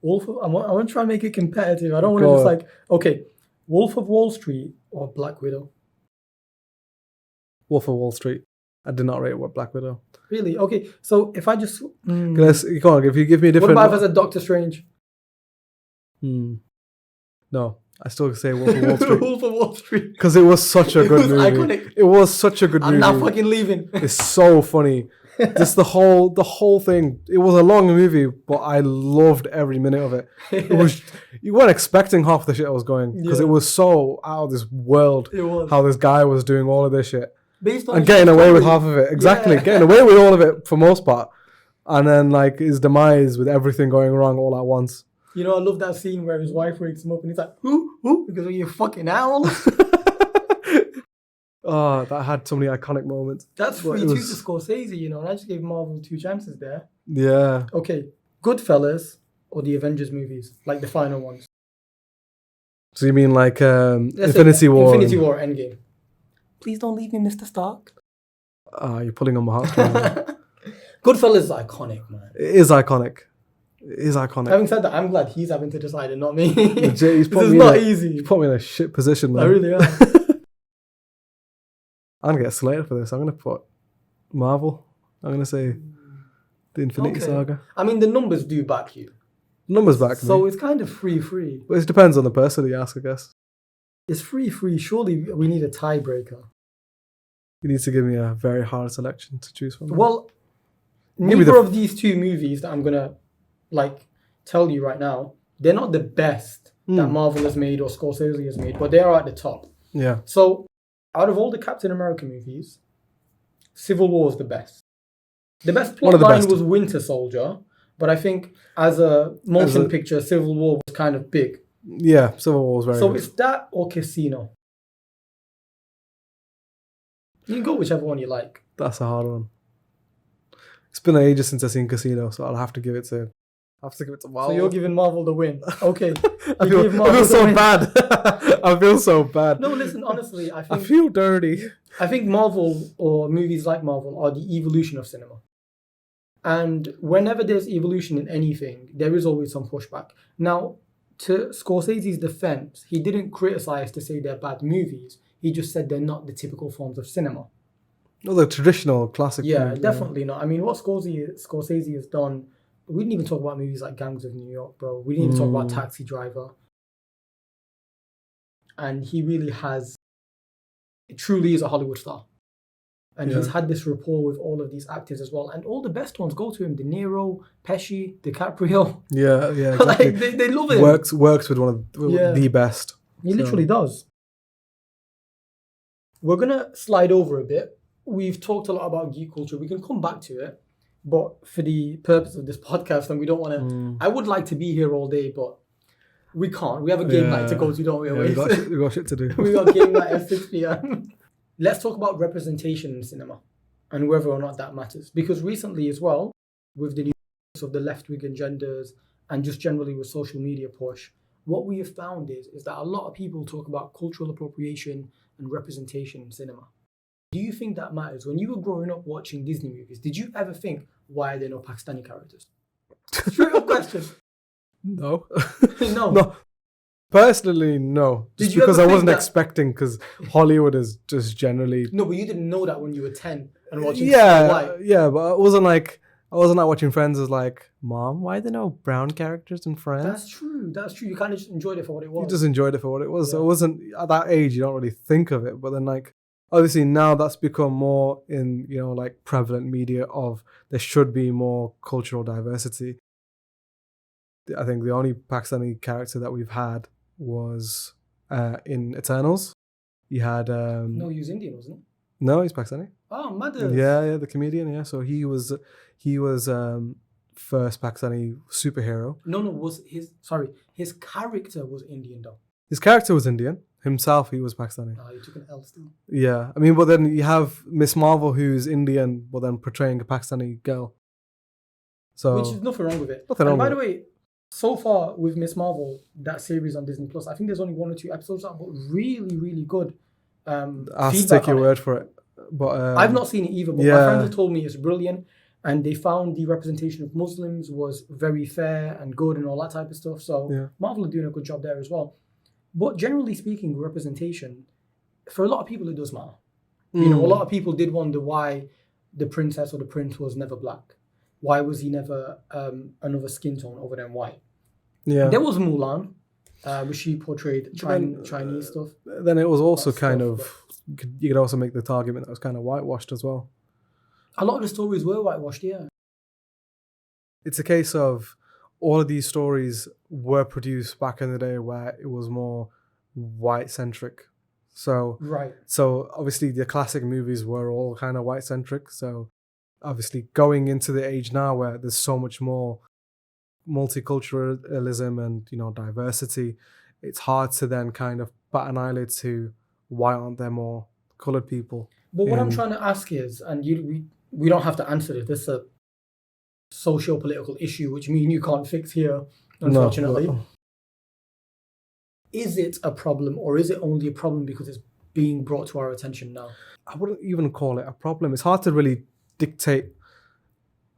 I want to try and make it competitive. I don't want to okay, Wolf of Wall Street or Black Widow? Wolf of Wall Street. I did not rate Black Widow. Really? Okay, so if I just... Come on, if you give me a different... What about if I said Doctor Strange? No. I still say Wolf of Wall Street. Wolf of Wall Street. Because it was such a good movie. Iconic. It was such a good movie. I'm not fucking leaving. It's so funny. Just the whole thing. It was a long movie, but I loved every minute of it. It was you weren't expecting half the shit I was going because it was so out of this world. It was. How this guy was doing all of this shit Based on and his getting away with story. half of it. Exactly, getting away with all of it for most part, and then like his demise with everything going wrong all at once. You know, I love that scene where his wife wakes him up and he's like, who? Because of you fucking owl. Oh, that had so many iconic moments. That's But 3-2 it to was- Scorsese, you know, and I just gave Marvel 2 chances there. Yeah. Okay, Goodfellas or the Avengers movies, like the final ones. So you mean like Let's say Infinity War? Infinity War, Endgame. Please don't leave me, Mr. Stark. You're pulling on my heartstrings. Goodfellas is iconic, man. It is iconic. It is iconic. Having said that, I'm glad he's having to decide and not me. Legit, he's This put is me not in a- easy. You put me in a shit position, man. I really am. I'm gonna get slated for this. I'm gonna put Marvel. I'm gonna say the Infinity Okay. Saga. I mean, the numbers do back you. Numbers back So me. it's kind of free. But it depends on the person you ask, I guess. It's free. Surely we need a tiebreaker. You need to give me a very hard selection to choose from. Well, Maybe neither the- of these two movies that I'm gonna tell you right now, they're not the best that Marvel has made or Scorsese has made, but they are at the top. Yeah. So, out of all the Captain America movies, Civil War is the best. The best One of plot the line best. was Winter Soldier, but I think as a motion As a- picture, Civil War was kind of big. Yeah, Civil War was very So good. it's that or Casino. You can go whichever one you like. That's a hard one. It's been ages since I've seen Casino, so I'll have to give it to Marvel. So you're giving Marvel the win. Okay. I You feel, give I Marvel feel the so win. bad. I feel so bad. No, listen, honestly, I I think feel dirty. Marvel or movies like Marvel are the evolution of cinema. And whenever there's evolution in anything, there is always some pushback. Now, to Scorsese's defense, he didn't criticize to say they're bad movies. He just said they're not the typical forms of cinema. No, the traditional classic. Yeah, movie, definitely not. I mean, what Scorsese has done, we didn't even talk about movies like Gangs of New York, bro. We didn't even talk about Taxi Driver. And he really truly is a Hollywood star. And he's had this rapport with all of these actors as well. And all the best ones go to him. De Niro, Pesci, DiCaprio. Yeah, exactly. they love him. Works with one of the best. He literally does. We're going to slide over a bit. We've talked a lot about geek culture. We can come back to it. But for the purpose of this podcast, and we don't want to... I would like to be here all day, but we can't. We have a game night to go to, don't we? Yeah, we got shit to do. We got game night at 6 p.m. Let's talk about representation in cinema and whether or not that matters. Because recently as well, with the news of the left-wing agendas and just generally with social media push, what we have found is that a lot of people talk about cultural appropriation and representation in cinema. Do you think that matters? When you were growing up watching Disney movies, did you ever think, why are there no Pakistani characters? Straight up question. No. No. No. Personally, no. Did Just you because ever I think wasn't that- expecting, because Hollywood is just generally. No, but you didn't know that when you were 10 and watching Snow Yeah, White. yeah, but I wasn't like watching Friends as like, Mom, why are there no brown characters in Friends? That's true. You kind of just enjoyed it for what it was. You just enjoyed it for what it was. So Yeah. it wasn't at that age. You don't really think of it, but then like obviously now that's become more in like prevalent media of there should be more cultural diversity. I think the only Pakistani character that we've had was in Eternals. You had No, he was Indian, wasn't he? no, he's Pakistani. Oh, Madders. Yeah, the comedian. Yeah, so he was first Pakistani superhero. No, his character was Indian though. His character was Indian. Himself, he was Pakistani. Ah, he took an L still. Yeah, I mean, but then you have Miss Marvel, who's Indian, but then portraying a Pakistani girl. So Which is nothing wrong with it. Nothing and wrong by with the way, so far with Miss Marvel, that series on Disney Plus, I think there's only 1 or 2 episodes out, but really, really good. I have to feedback take your on it. word for it. But I've not seen it either, but my yeah. friends have told me it's brilliant, and they found the representation of Muslims was very fair and good and all that type of stuff. So Yeah. Marvel are doing a good job there as well. But generally speaking, representation, for a lot of people, it does matter. You know, a lot of people did wonder why the princess or the prince was never black. Why was he never another skin tone other than white? Yeah. There was Mulan. which he portrayed Chinese stuff. Then it was also That kind stuff, of, you could also make the argument that it was kind of whitewashed as well. A lot of the stories were whitewashed, yeah. It's a case of all of these stories were produced back in the day where it was more white centric. So Right. So obviously the classic movies were all kind of white centric. So obviously going into the age now where there's so much more multiculturalism and, you know, diversity, it's hard to then kind of bat an eyelid to why aren't there more colored people. But what I'm in- trying to ask is, and we don't have to answer this. This is a socio-political issue which me and you can't fix here, unfortunately. No. Is it a problem, or is it only a problem because it's being brought to our attention now? I wouldn't even call it a problem. It's hard to really dictate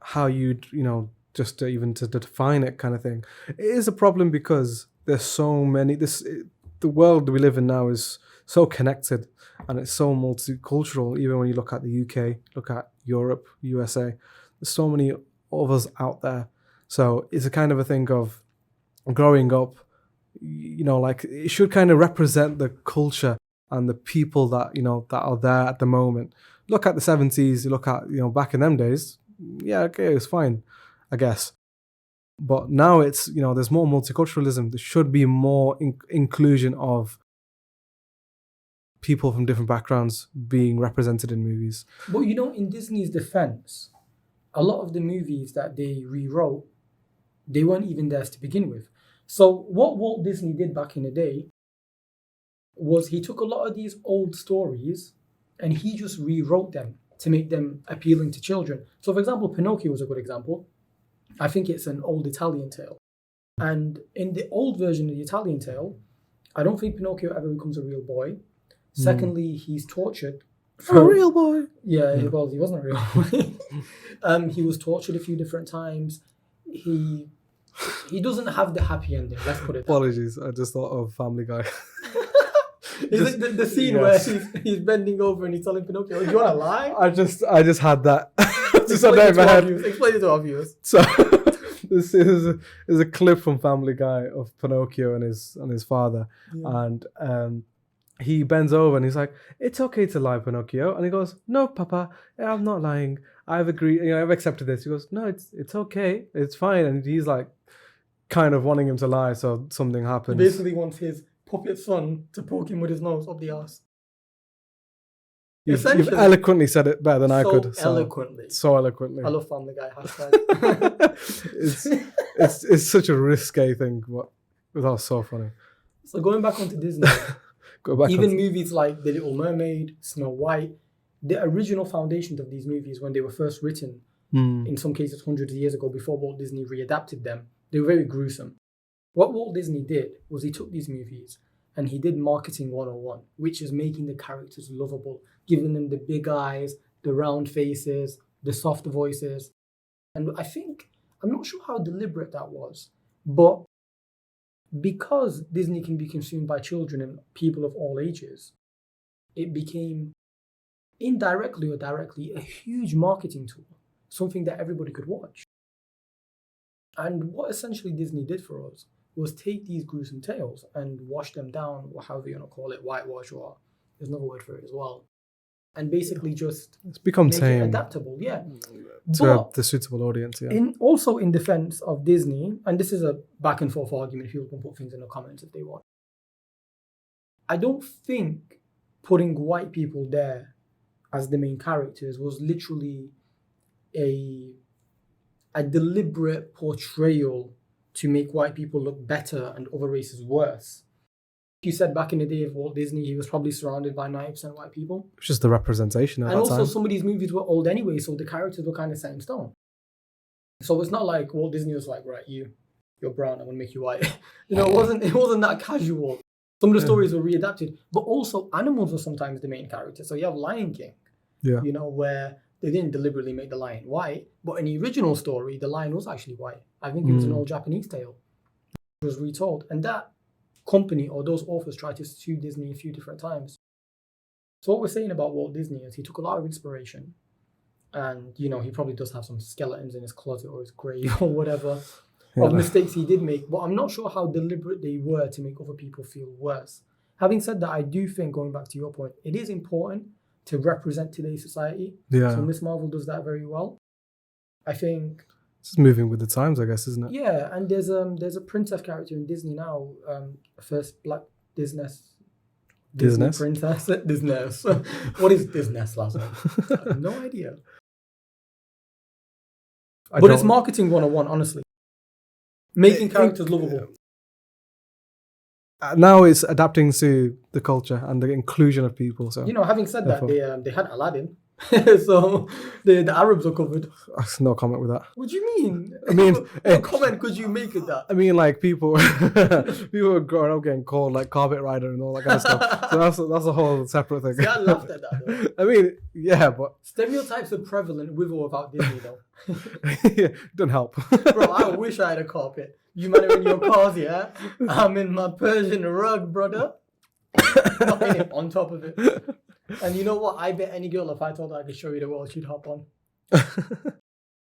how you'd, you know, just to even to define it kind of thing. It is a problem because there's so many, the world we live in now is so connected and it's so multicultural. Even when you look at the UK, look at Europe, USA, there's so many of us out there. So it's a kind of a thing of growing up, you know, like it should kind of represent the culture and the people that, you know, that are there at the moment. Look at the 70s, you look at, you know, back in them days, yeah, okay, it's fine, I guess. But now it's, you know, there's more multiculturalism. There should be more inclusion of people from different backgrounds being represented in movies. But you know, in Disney's defense, a lot of the movies that they rewrote, they weren't even theirs to begin with. So what Walt Disney did back in the day was he took a lot of these old stories and he just rewrote them to make them appealing to children. So for example, Pinocchio was a good example. I think it's an old Italian tale. And in the old version of the Italian tale, I don't think Pinocchio ever becomes a real boy. Secondly, he's tortured. A real boy? Yeah, well, he wasn't a real boy. He was tortured a few different times. He doesn't have the happy ending, let's put it that way. Apologies, I just thought of Family Guy. Is it the scene where he's bending over and he's telling Pinocchio, do you want to lie? I just had that. Just had that in my head. Explain it to our viewers. So this is a clip from Family Guy of Pinocchio and his father, and he bends over and he's like, "It's okay to lie, Pinocchio," and he goes, "No, Papa, I'm not lying. I've agreed. You know, I've accepted this." He goes, "No, it's okay. It's fine," and he's like, kind of wanting him to lie, so something happens. He basically wants his puppet son to poke him with his nose up the arse. You've eloquently said it better than I could. So eloquently. So eloquently. I love Family Guy hashtag. it's such a risque thing, but that was so funny. So going back onto Disney, even movies like The Little Mermaid, Snow White, the original foundations of these movies when they were first written, in some cases hundreds of years ago before Walt Disney readapted them, they were very gruesome. What Walt Disney did was he took these movies and he did marketing 101, which is making the characters lovable, giving them the big eyes, the round faces, the soft voices. And I'm not sure how deliberate that was, but because Disney can be consumed by children and people of all ages, it became indirectly or directly a huge marketing tool, something that everybody could watch. And what essentially Disney did for us was take these gruesome tales and wash them down, or however you want to call it, whitewash, or there's another word for it as well, and basically just it's become make tame, it adaptable, to the suitable audience. Yeah. Also in defense of Disney, and this is a back and forth argument, people can put things in the comments if they want. I don't think putting white people there as the main characters was literally a deliberate portrayal to make white people look better and other races worse. You said back in the day of Walt Disney, he was probably surrounded by 90% white people. It's just the representation of and that also time. Some of these movies were old anyway, so the characters were kind of set in stone. So it's not like Walt Disney was like, right, you're brown, I'm gonna make you white. It wasn't that casual. Some of the stories were readapted, but also animals were sometimes the main character. So you have Lion King, where they didn't deliberately make the lion white, but in the original story, the lion was actually white. I think it was an old Japanese tale. It was retold. And that company or those authors tried to sue Disney a few different times. So what we're saying about Walt Disney is he took a lot of inspiration, and, he probably does have some skeletons in his closet or his grave or whatever. of mistakes he did make, but I'm not sure how deliberate they were to make other people feel worse. Having said that, I do think, going back to your point, it is important to represent today's society. Yeah. So Miss Marvel does that very well. I think It's just moving with the times, I guess, isn't it? yeah, and there's a princess character in Disney now, first black Disney princess. Disney. What is Disney, Lazo? I have no idea. But it's marketing 101, honestly. Making characters lovable. Now it's adapting to the culture and the inclusion of people. So Having said that, they had Aladdin, so the Arabs are covered. no comment with that. What do you mean? I mean, what comment could you make of that? I mean, like people were growing up getting called like carpet rider and all that kind of stuff. So that's a whole separate thing. See, I laughed at that. Though. I mean, yeah, but stereotypes are prevalent with or without Disney, though. don't help. Bro, I wish I had a carpet. You man are in your cars, yeah? I'm in my Persian rug, brother. Not in it, on top of it. And you know what? I bet any girl, if I told her I could show you the world, she'd hop on.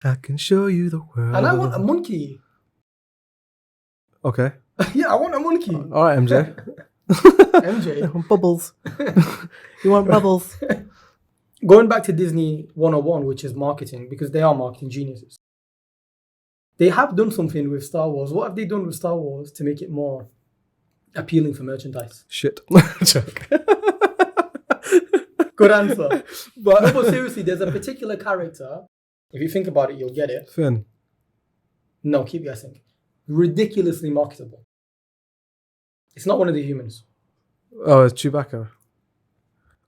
I can show you the world. And I want a monkey. Okay. Yeah, I want a monkey. All right, MJ. MJ. Bubbles. You want bubbles? Going back to Disney 101, which is marketing, because they are marketing geniuses. They have done something with Star Wars. What have they done with Star Wars to make it more appealing for merchandise? Shit. Joke. Good answer. But seriously, there's a particular character. If you think about it, you'll get it. Finn. No, keep guessing. Ridiculously marketable. It's not one of the humans. Oh, it's Chewbacca.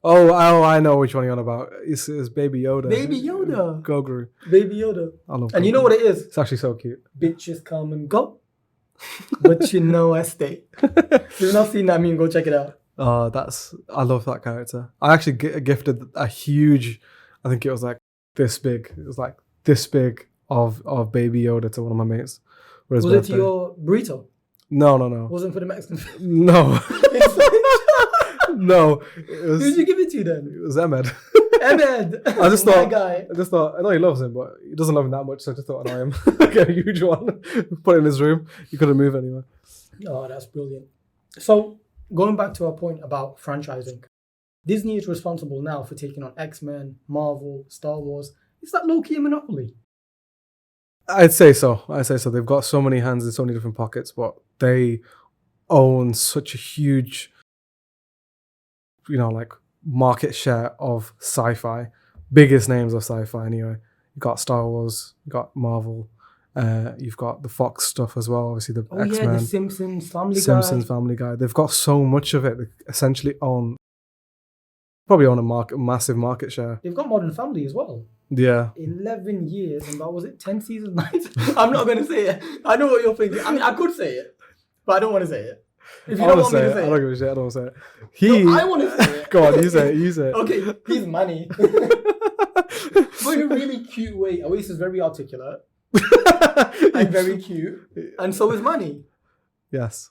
Oh, I know which one you're on about. It's Baby Yoda. Baby Yoda. Grogu. Baby Yoda. I love And Grogu. you know what it is? It's actually so cute. Bitches come and go. But you know I stay. If you've not seen that meme, go check it out. I love that character. I actually gifted a huge, I think it was like this big. It was like this big of Baby Yoda to one of my mates. Was it to your burrito? No. Wasn't for the Mexican food? No. No. Who did you give it to then? It was Ahmed. Ahmed. I just My guy. I know he loves him, but he doesn't love him that much, so I just thought I'd annoy him. Get a huge one. Put it in his room. He couldn't move anywhere. Oh, that's brilliant. So, going back to our point about franchising, Disney is responsible now for taking on X-Men, Marvel, Star Wars. Is that low-key a monopoly? I'd say so. They've got so many hands in so many different pockets, but they own such a huge, like market share of sci-fi, biggest names of sci-fi anyway. You've got Star Wars, you've got Marvel, you've got the Fox stuff as well, obviously the X-Men. Yeah, the Simpsons, Family Guy. They've got so much of it. They essentially probably own a massive market share. They've got Modern Family as well. Yeah. 11 years and that was it, 10 seasons? I'm not going to say it. I know what you're thinking. I mean, I could say it, but I don't want to say it. If you don't want me to say it. I don't give a shit. I don't want to say it. No, I want to say it. Go on, you say it. Okay, he's Manny. But in a really cute way. Oasis is very articulate. And very cute. And so is Manny. Yes.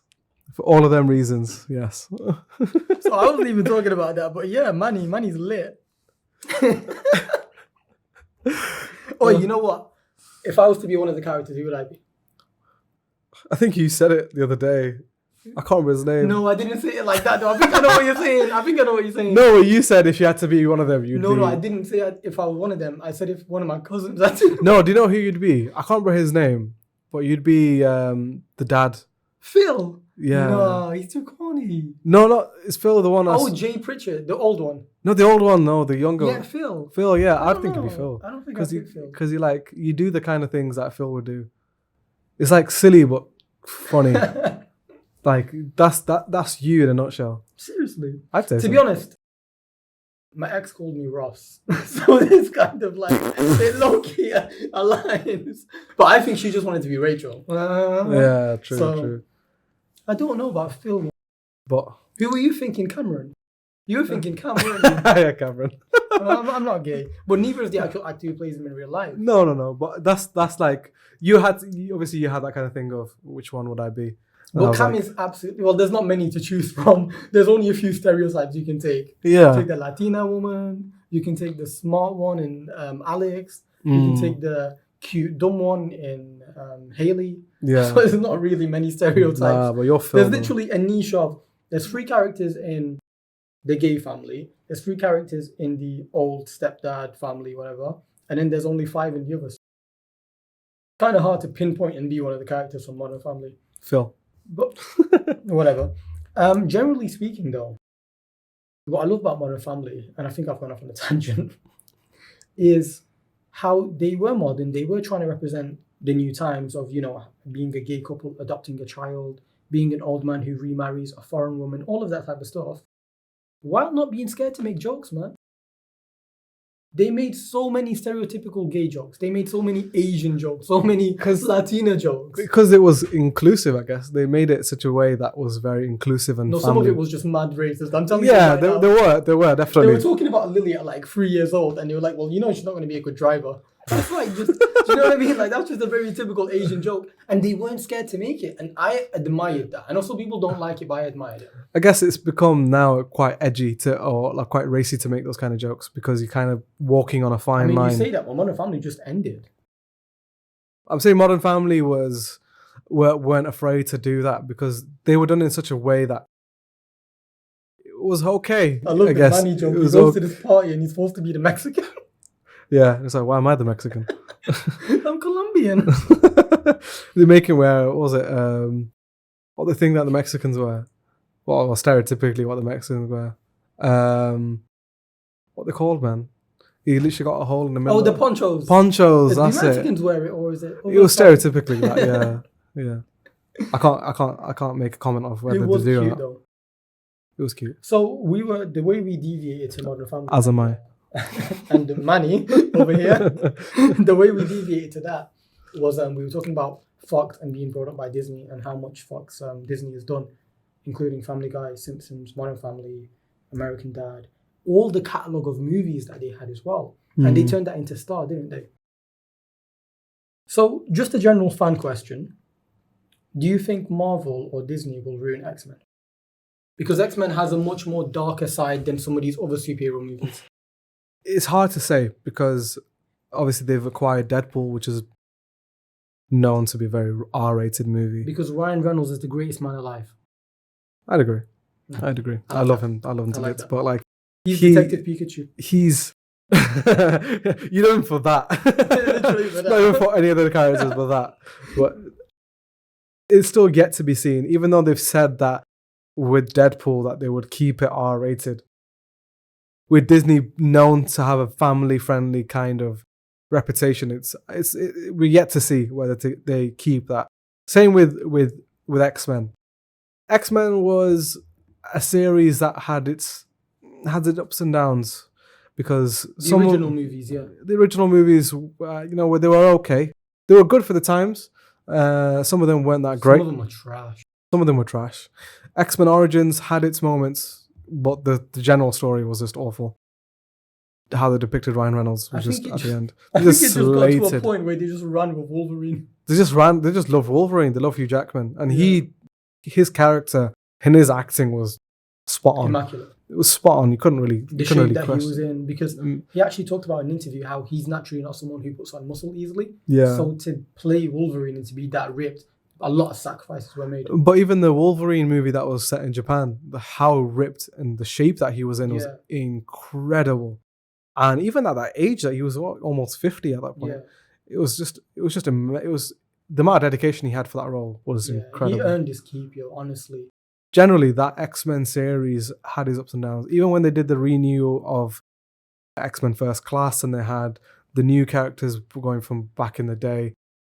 For all of them reasons, yes. So I wasn't even talking about that, but yeah, Manny's lit. Oh, you know what? If I was to be one of the characters, who would I be? I think you said it the other day. I can't remember his name. No, I didn't say it like that though. I think I know what you're saying. No, you said if you had to be one of them, you'd be... No, I didn't say if I was one of them. I said if one of my cousins had to. No, do you know who you'd be? I can't remember his name, but you'd be the dad. Phil? Yeah. No, he's too corny. No, it's Phil, the one. Oh, Jay Pritchard, the old one. No, the old one. No, the younger. Yeah, Phil. Phil, yeah, I think it'd be Phil. I don't think I'd pick Phil. Because you do the kind of things that Phil would do. It's like silly but funny. Like that's you in a nutshell. Seriously. I'd say. To be honest, my ex called me Ross, so it's kind of like it low-key aligns. But I think she just wanted to be Rachel. Yeah, true. I don't know about Phil. But who were you thinking, Cameron? You were thinking Cameron. Yeah, Cameron. I'm not gay, but neither is the actual actor who plays him in real life. No. But that's like you had that kind of thing of which one would I be? But Cam is absolutely... Well, there's not many to choose from. There's only a few stereotypes you can take. Yeah. You take the Latina woman. You can take the smart one in Alex. You can take the cute dumb one in Haley. Yeah. So there's not really many stereotypes. Nah, but your There's film. literally a niche of there's 3 characters in the gay family. There's 3 characters in the old stepdad family, whatever, and then there's only 5 in the others. Kind of hard to pinpoint and be one of the characters from Modern Family, Phil. but whatever. Generally speaking, though, what I love about Modern Family, and I think I've gone off on a tangent, is how they were modern. They were trying to represent the new times of, being a gay couple, adopting a child, being an old man who remarries a foreign woman, all of that type of stuff, while not being scared to make jokes, man. They made so many stereotypical gay jokes. They made so many Asian jokes, so many Latina jokes. Because it was inclusive, I guess. They made it such a way that was very inclusive and No, family. some of it was just mad racist. I'm telling you. Yeah, right there were They definitely. were talking about Lily at like 3 years old, and they were like, well, she's not going to be a good driver. That's right. Do you know what I mean? Like, that's just a very typical Asian joke. And they weren't scared to make it. And I admired that. And also people don't like it, but I admired it. I guess it's become now quite edgy or like quite racy to make those kind of jokes because you're kind of walking on a fine line. You say that, but Modern Family just ended. I'm saying Modern Family weren't afraid to do that because they were done in such a way that it was okay. I love the guess. Manny joke. It He was goes to this party and he's supposed to be the Mexican. Yeah, it's like, why am I the Mexican? I'm Colombian. They make him wear, what was it? What the thing that the Mexicans wear? Well, stereotypically what the Mexicans wear. What they called, man? He literally got a hole in the middle. Oh, the ponchos. Ponchos, Do that's Mexicans it. wear it, or is it? It was stereotypically that, yeah. I can't make a comment of whether It was they do or cute not. though. It was cute. So the way we deviated to Modern Family. As am I. And Manny over here, the way we deviated to that was we were talking about Fox and being brought up by Disney and how much Fox Disney has done, including Family Guy, Simpsons, Modern Family, American Dad, all the catalogue of movies that they had as well. And they turned that into Star, didn't they? So just a general fan question. Do you think Marvel or Disney will ruin X-Men? Because X-Men has a much more darker side than some of these other superhero movies. It's hard to say because obviously they've acquired Deadpool, which is known to be a very R-rated movie. Because Ryan Reynolds is the greatest man alive. I'd agree. No. I'd agree. I I like love that. him. I love him to I like bits. that. But like, He's Detective Pikachu. he's you know him for that. Literally for that. Not even for any other characters but that. But it's still yet to be seen. Even though they've said that with Deadpool that they would keep it R-rated. With Disney known to have a family-friendly kind of reputation, we're yet to see whether they keep that. Same with X-Men. X-Men was a series that had its ups and downs because The original movies, yeah. the original movies, they were okay. They were good for the times. Some of them weren't that great. Some of them were trash. Some of them were trash. X-Men Origins had its moments, but the general story was just awful. How they depicted Ryan Reynolds was just at the end. I They think it just got to a slated. point where they just ran with Wolverine. They just love Wolverine. They love Hugh Jackman. And his character and his acting was spot on. Immaculate. It was spot on. You couldn't really The shape that question. he was in, because he actually talked about in an interview how he's naturally not someone who puts on muscle easily. Yeah. So to play Wolverine and to be that ripped, a lot of sacrifices were made. But even the Wolverine movie that was set in Japan, how ripped and the shape that he was in was incredible. And even at that age, that he was almost 50 at that point. Yeah. It was the amount of dedication he had for that role was incredible. He earned his keep, honestly. Generally, that X-Men series had its ups and downs. Even when they did the renew of X-Men First Class and they had the new characters going from back in the day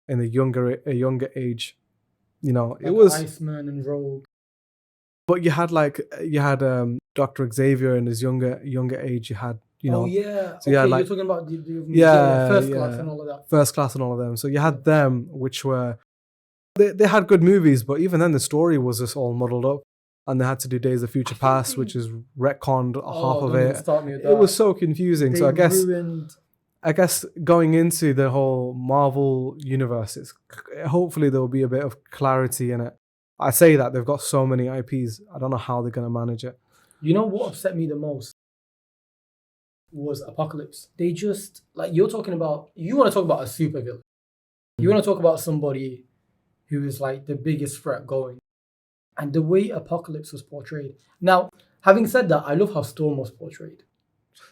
in a younger age, Like it was Iceman and Rogue. But you had Dr. Xavier in his younger age. You had Oh yeah. So you're talking about the First Class and all of that. First Class and all of them. So you had them, which were they had good movies, but even then the story was just all muddled up, and they had to do Days of Future Past, which is retconned half of it. It was so confusing. So I guess going into the whole Marvel universe, hopefully there will be a bit of clarity in it. I say that they've got so many IPs. I don't know how they're going to manage it. You know what upset me the most was Apocalypse. They just, you want to talk about a supervillain. You want to talk about somebody who is like the biggest threat going, and the way Apocalypse was portrayed. Now, having said that, I love how Storm was portrayed.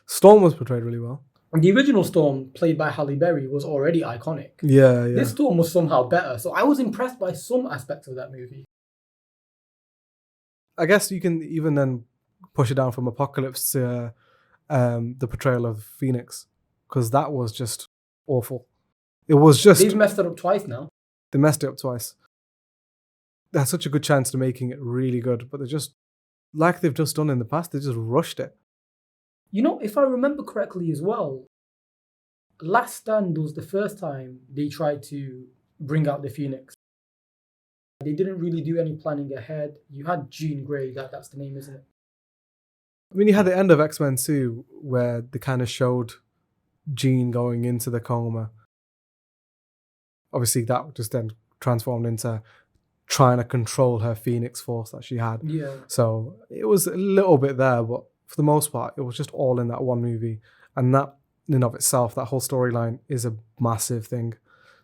Storm was portrayed really well. The original Storm, played by Halle Berry, was already iconic. Yeah. This Storm was somehow better, so I was impressed by some aspects of that movie. I guess you can even then push it down from Apocalypse to the portrayal of Phoenix, because that was just awful. It was just... They've messed it up twice now. They messed it up twice. They had such a good chance to making it really good, but they just, like they've just done in the past, they just rushed it. You know, if I remember correctly as well, Last Stand was the first time they tried to bring out the Phoenix. They didn't really do any planning ahead. You had Jean Grey, that's the name, isn't it? I mean, you had the end of X-Men 2, where they kind of showed Jean going into the coma. Obviously, that just then transformed into trying to control her Phoenix Force that she had. Yeah. So it was a little bit there, but for the most part, it was just all in that one movie. And that, in and of itself, that whole storyline is a massive thing.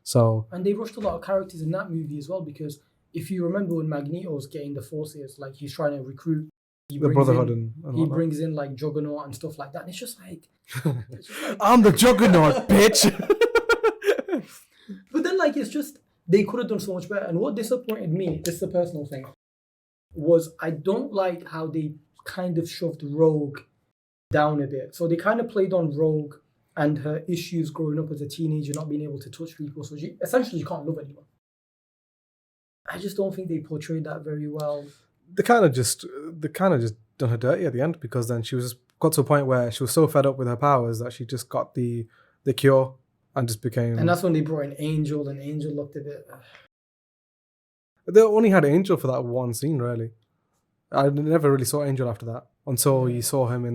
So... And they rushed a lot of characters in that movie as well, because if you remember when Magneto's getting the forces, like he's trying to recruit the Brotherhood and he brings in like Juggernaut and stuff like that. And it's just like... I'm the Juggernaut, bitch! But then like, it's just... They could have done so much better. And what disappointed me, this is a personal thing, was I don't like how they kind of shoved Rogue down a bit. So they kind of played on Rogue and her issues growing up as a teenager, not being able to touch people. So essentially she can't love anyone. I just don't think they portrayed that very well. They kind of just done her dirty at the end, because then she was got to a point where she was so fed up with her powers that she just got the cure and just became... And that's when they brought in Angel, and Angel looked a bit... They only had Angel for that one scene, really. I never really saw Angel after that, until you saw him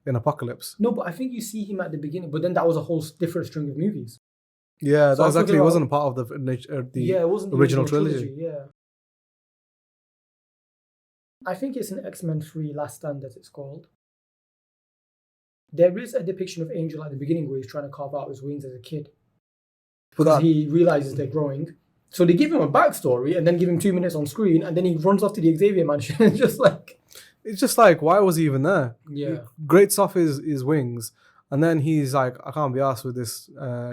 in Apocalypse. No, but I think you see him at the beginning, but then that was a whole different string of movies. Yeah, So that actually wasn't a part of the it wasn't the original trilogy. Yeah. I think it's in X-Men 3 Last Stand, as it's called. There is a depiction of Angel at the beginning where he's trying to carve out his wings as a kid. Because he realizes they're growing. So they give him a backstory and then give him 2 minutes on screen, and then he runs off to the Xavier Mansion. It's just like, why was he even there? Yeah. He grates off his wings, and then he's like, I can't be arsed with this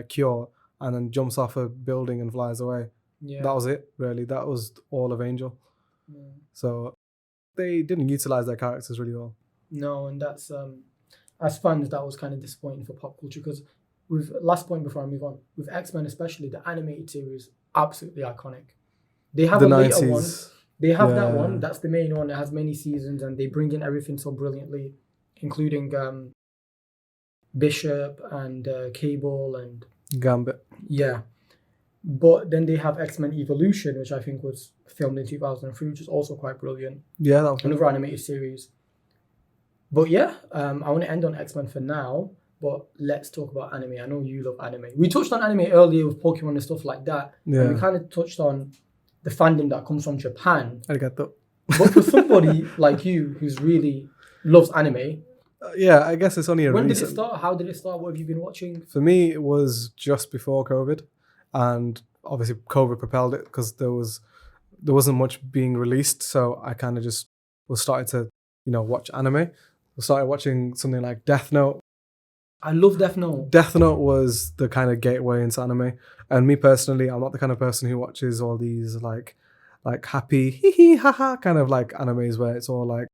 cure, and then jumps off a building and flies away. Yeah. That was it, really. That was all of Angel. Yeah. So they didn't utilize their characters really well. No, and that's as fans, that was kind of disappointing for pop culture, because with last point before I move on, with X-Men especially, the animated series, absolutely iconic. They have The a later 90s. one. They have that one. That's the main one. It has many seasons, and they bring in everything so brilliantly, including Bishop and Cable and Gambit. Yeah. But then they have X-Men Evolution, which I think was filmed in 2003, which is also quite brilliant. Yeah, that was Another animated series. But yeah, I want to end on X-Men for now, but let's talk about anime. I know you love anime. We touched on anime earlier with Pokemon and stuff like that. Yeah. And we kind of touched on the fandom that comes from Japan. Arigato. But for somebody like you who's really loves anime, Yeah, I guess it's only a when recent... did it start? How did it start? What have you been watching? For me, it was just before COVID, and obviously COVID propelled it because there wasn't much being released, so I kind of just was starting to watch anime. I started watching something like Death Note. I love Death Note. Death Note was the kind of gateway into anime, and me personally, I'm not the kind of person who watches all these like happy hee hee ha ha kind of like animes where it's all like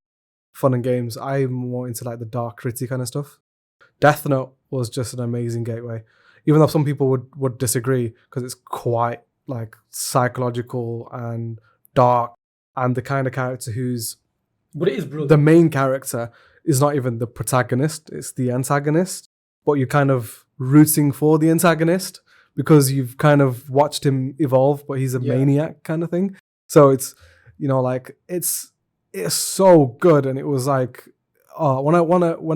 fun and games. I'm more into like the dark, gritty kind of stuff. Death Note was just an amazing gateway, even though some people would disagree because it's quite like psychological and dark, and the kind of character But it is brilliant. the main character is not even the protagonist, it's the antagonist, but you're kind of rooting for the antagonist because you've kind of watched him evolve, but he's a maniac kind of thing. So it's it's so good, and it was like when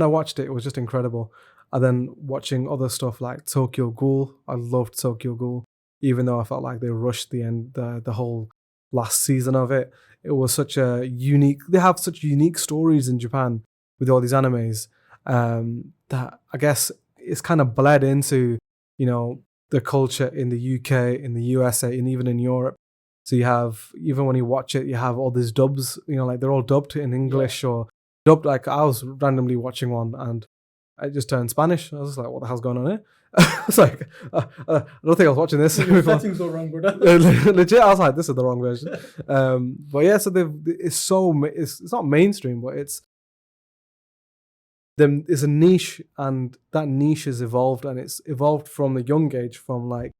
I watched it, it was just incredible. And then watching other stuff like Tokyo Ghoul, I loved Tokyo Ghoul, even though I felt like they rushed the whole last season of it. It was such a unique. They have such unique stories in Japan with all these animes that I guess it's kind of bled into the culture in the UK, in the USA, and even in Europe. So you have, even when you watch it, you have all these dubs, like they're all dubbed in English or dubbed. Like I was randomly watching one and I just turned Spanish. I was just like, what the hell's going on here? I was like, I don't think I was watching this. Your settings were wrong, brother. Legit, I was like, this is the wrong version. But yeah, so it's not mainstream, but it's a niche, and that niche has evolved, and it's evolved from the young age, from like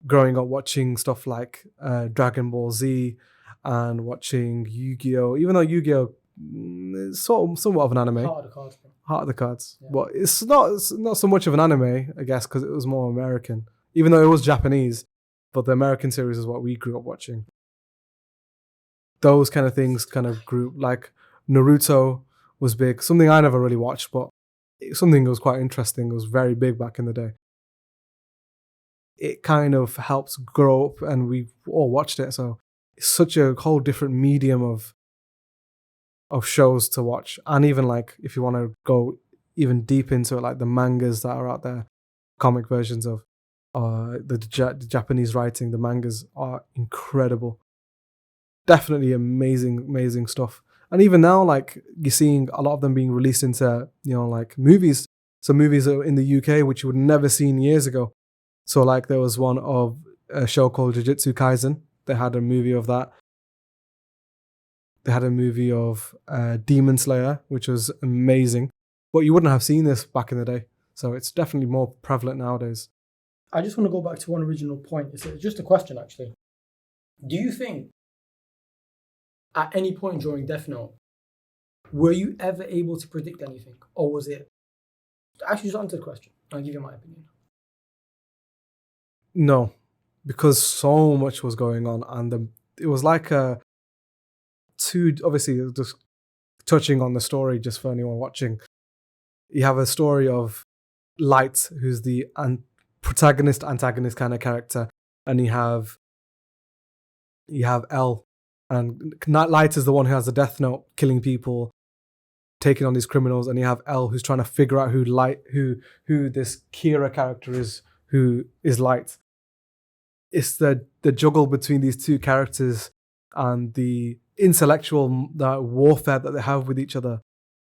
growing up watching stuff like Dragon Ball Z and watching Yu-Gi-Oh! Even though Yu-Gi-Oh! Is somewhat of an anime. Heart of the Cards. Yeah. But it's not so much of an anime, I guess, because it was more American. Even though it was Japanese, but the American series is what we grew up watching. Those kind of things kind of grew, like Naruto was big. Something I never really watched, but something that was quite interesting. It was very big back in the day. It kind of helps grow up, and we all watched it. So it's such a whole different medium of shows to watch. And even like, if you want to go even deep into it, like the mangas that are out there, comic versions of the Japanese writing, the mangas are incredible. Definitely amazing stuff. And even now, like, you're seeing a lot of them being released into, like movies. So movies are in the UK, which you would never seen years ago. So like there was one of a show called Jujutsu Kaisen. They had a movie of that. They had a movie of Demon Slayer, which was amazing. But you wouldn't have seen this back in the day. So it's definitely more prevalent nowadays. I just want to go back to one original point. It's just a question, actually. Do you think at any point during Death Note, were you ever able to predict anything? Or was it... Actually, just answer the question. I'll give you my opinion. No, because so much was going on. And it was like obviously, just touching on the story, just for anyone watching, you have a story of Light, who's the protagonist, antagonist kind of character, and you have L, and Light is the one who has the Death Note, killing people, taking on these criminals, and you have L, who's trying to figure out who this Kira character is, who is Light. It's the juggle between these two characters, and the intellectual warfare that they have with each other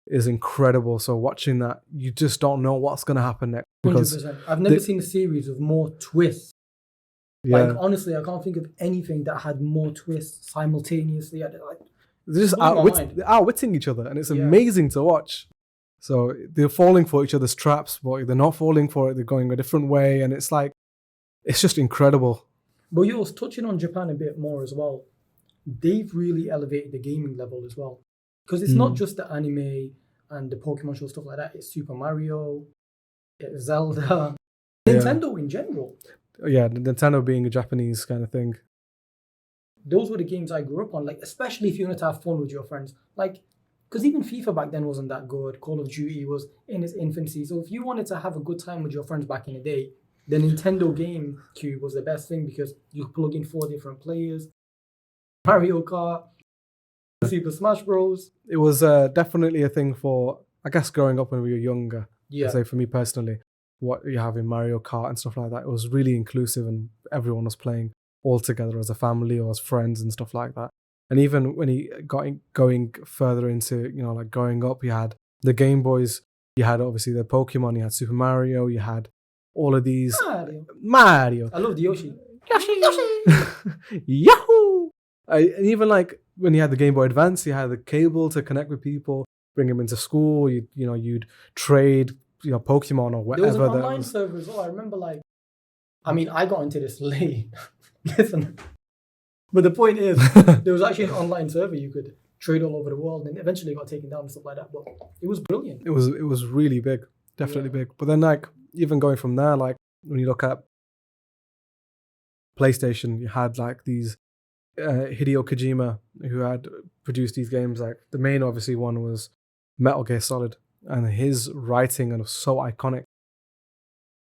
is incredible. So watching that, you just don't know what's going to happen next. 100%. I've never seen a series with more twists. Yeah. Like, honestly, I can't think of anything that had more twists simultaneously. They're just outwitting each other, and it's amazing to watch. So they're falling for each other's traps, but they're not falling for it. They're going a different way, and it's just incredible. But you're touching on Japan a bit more as well. They've really elevated the gaming level as well. Because it's not just the anime and the Pokemon show, stuff like that. It's Super Mario, it's Zelda, Nintendo in general. Yeah, Nintendo being a Japanese kind of thing. Those were the games I grew up on, like, especially if you wanted to have fun with your friends. Like, because even FIFA back then wasn't that good. Call of Duty was in its infancy. So if you wanted to have a good time with your friends back in the day, the Nintendo GameCube was the best thing, because you could plug in 4 different players. Mario Kart, Super Smash Bros. It was definitely a thing for, I guess, growing up when we were younger. Yeah. I'd say for me personally, what you have in Mario Kart and stuff like that, it was really inclusive, and everyone was playing all together as a family or as friends and stuff like that. And even when he got going further into, like growing up, you had the Game Boys, you had obviously the Pokemon, you had Super Mario, you had all of these. Mario. I love the Yoshi. Yahoo! And even like when you had the Game Boy Advance, you had the cable to connect with people, bring them into school. You'd trade, Pokemon or whatever. There was an online server as well. I remember, I got into this late. Listen, but the point is, there was actually an online server you could trade all over the world, and eventually it got taken down and stuff like that. But it was brilliant. It was really big, definitely big. But then, even going from there, when you look at PlayStation, you had these Hideo Kojima, who had produced these games. The main obviously one was Metal Gear Solid, and his writing was so iconic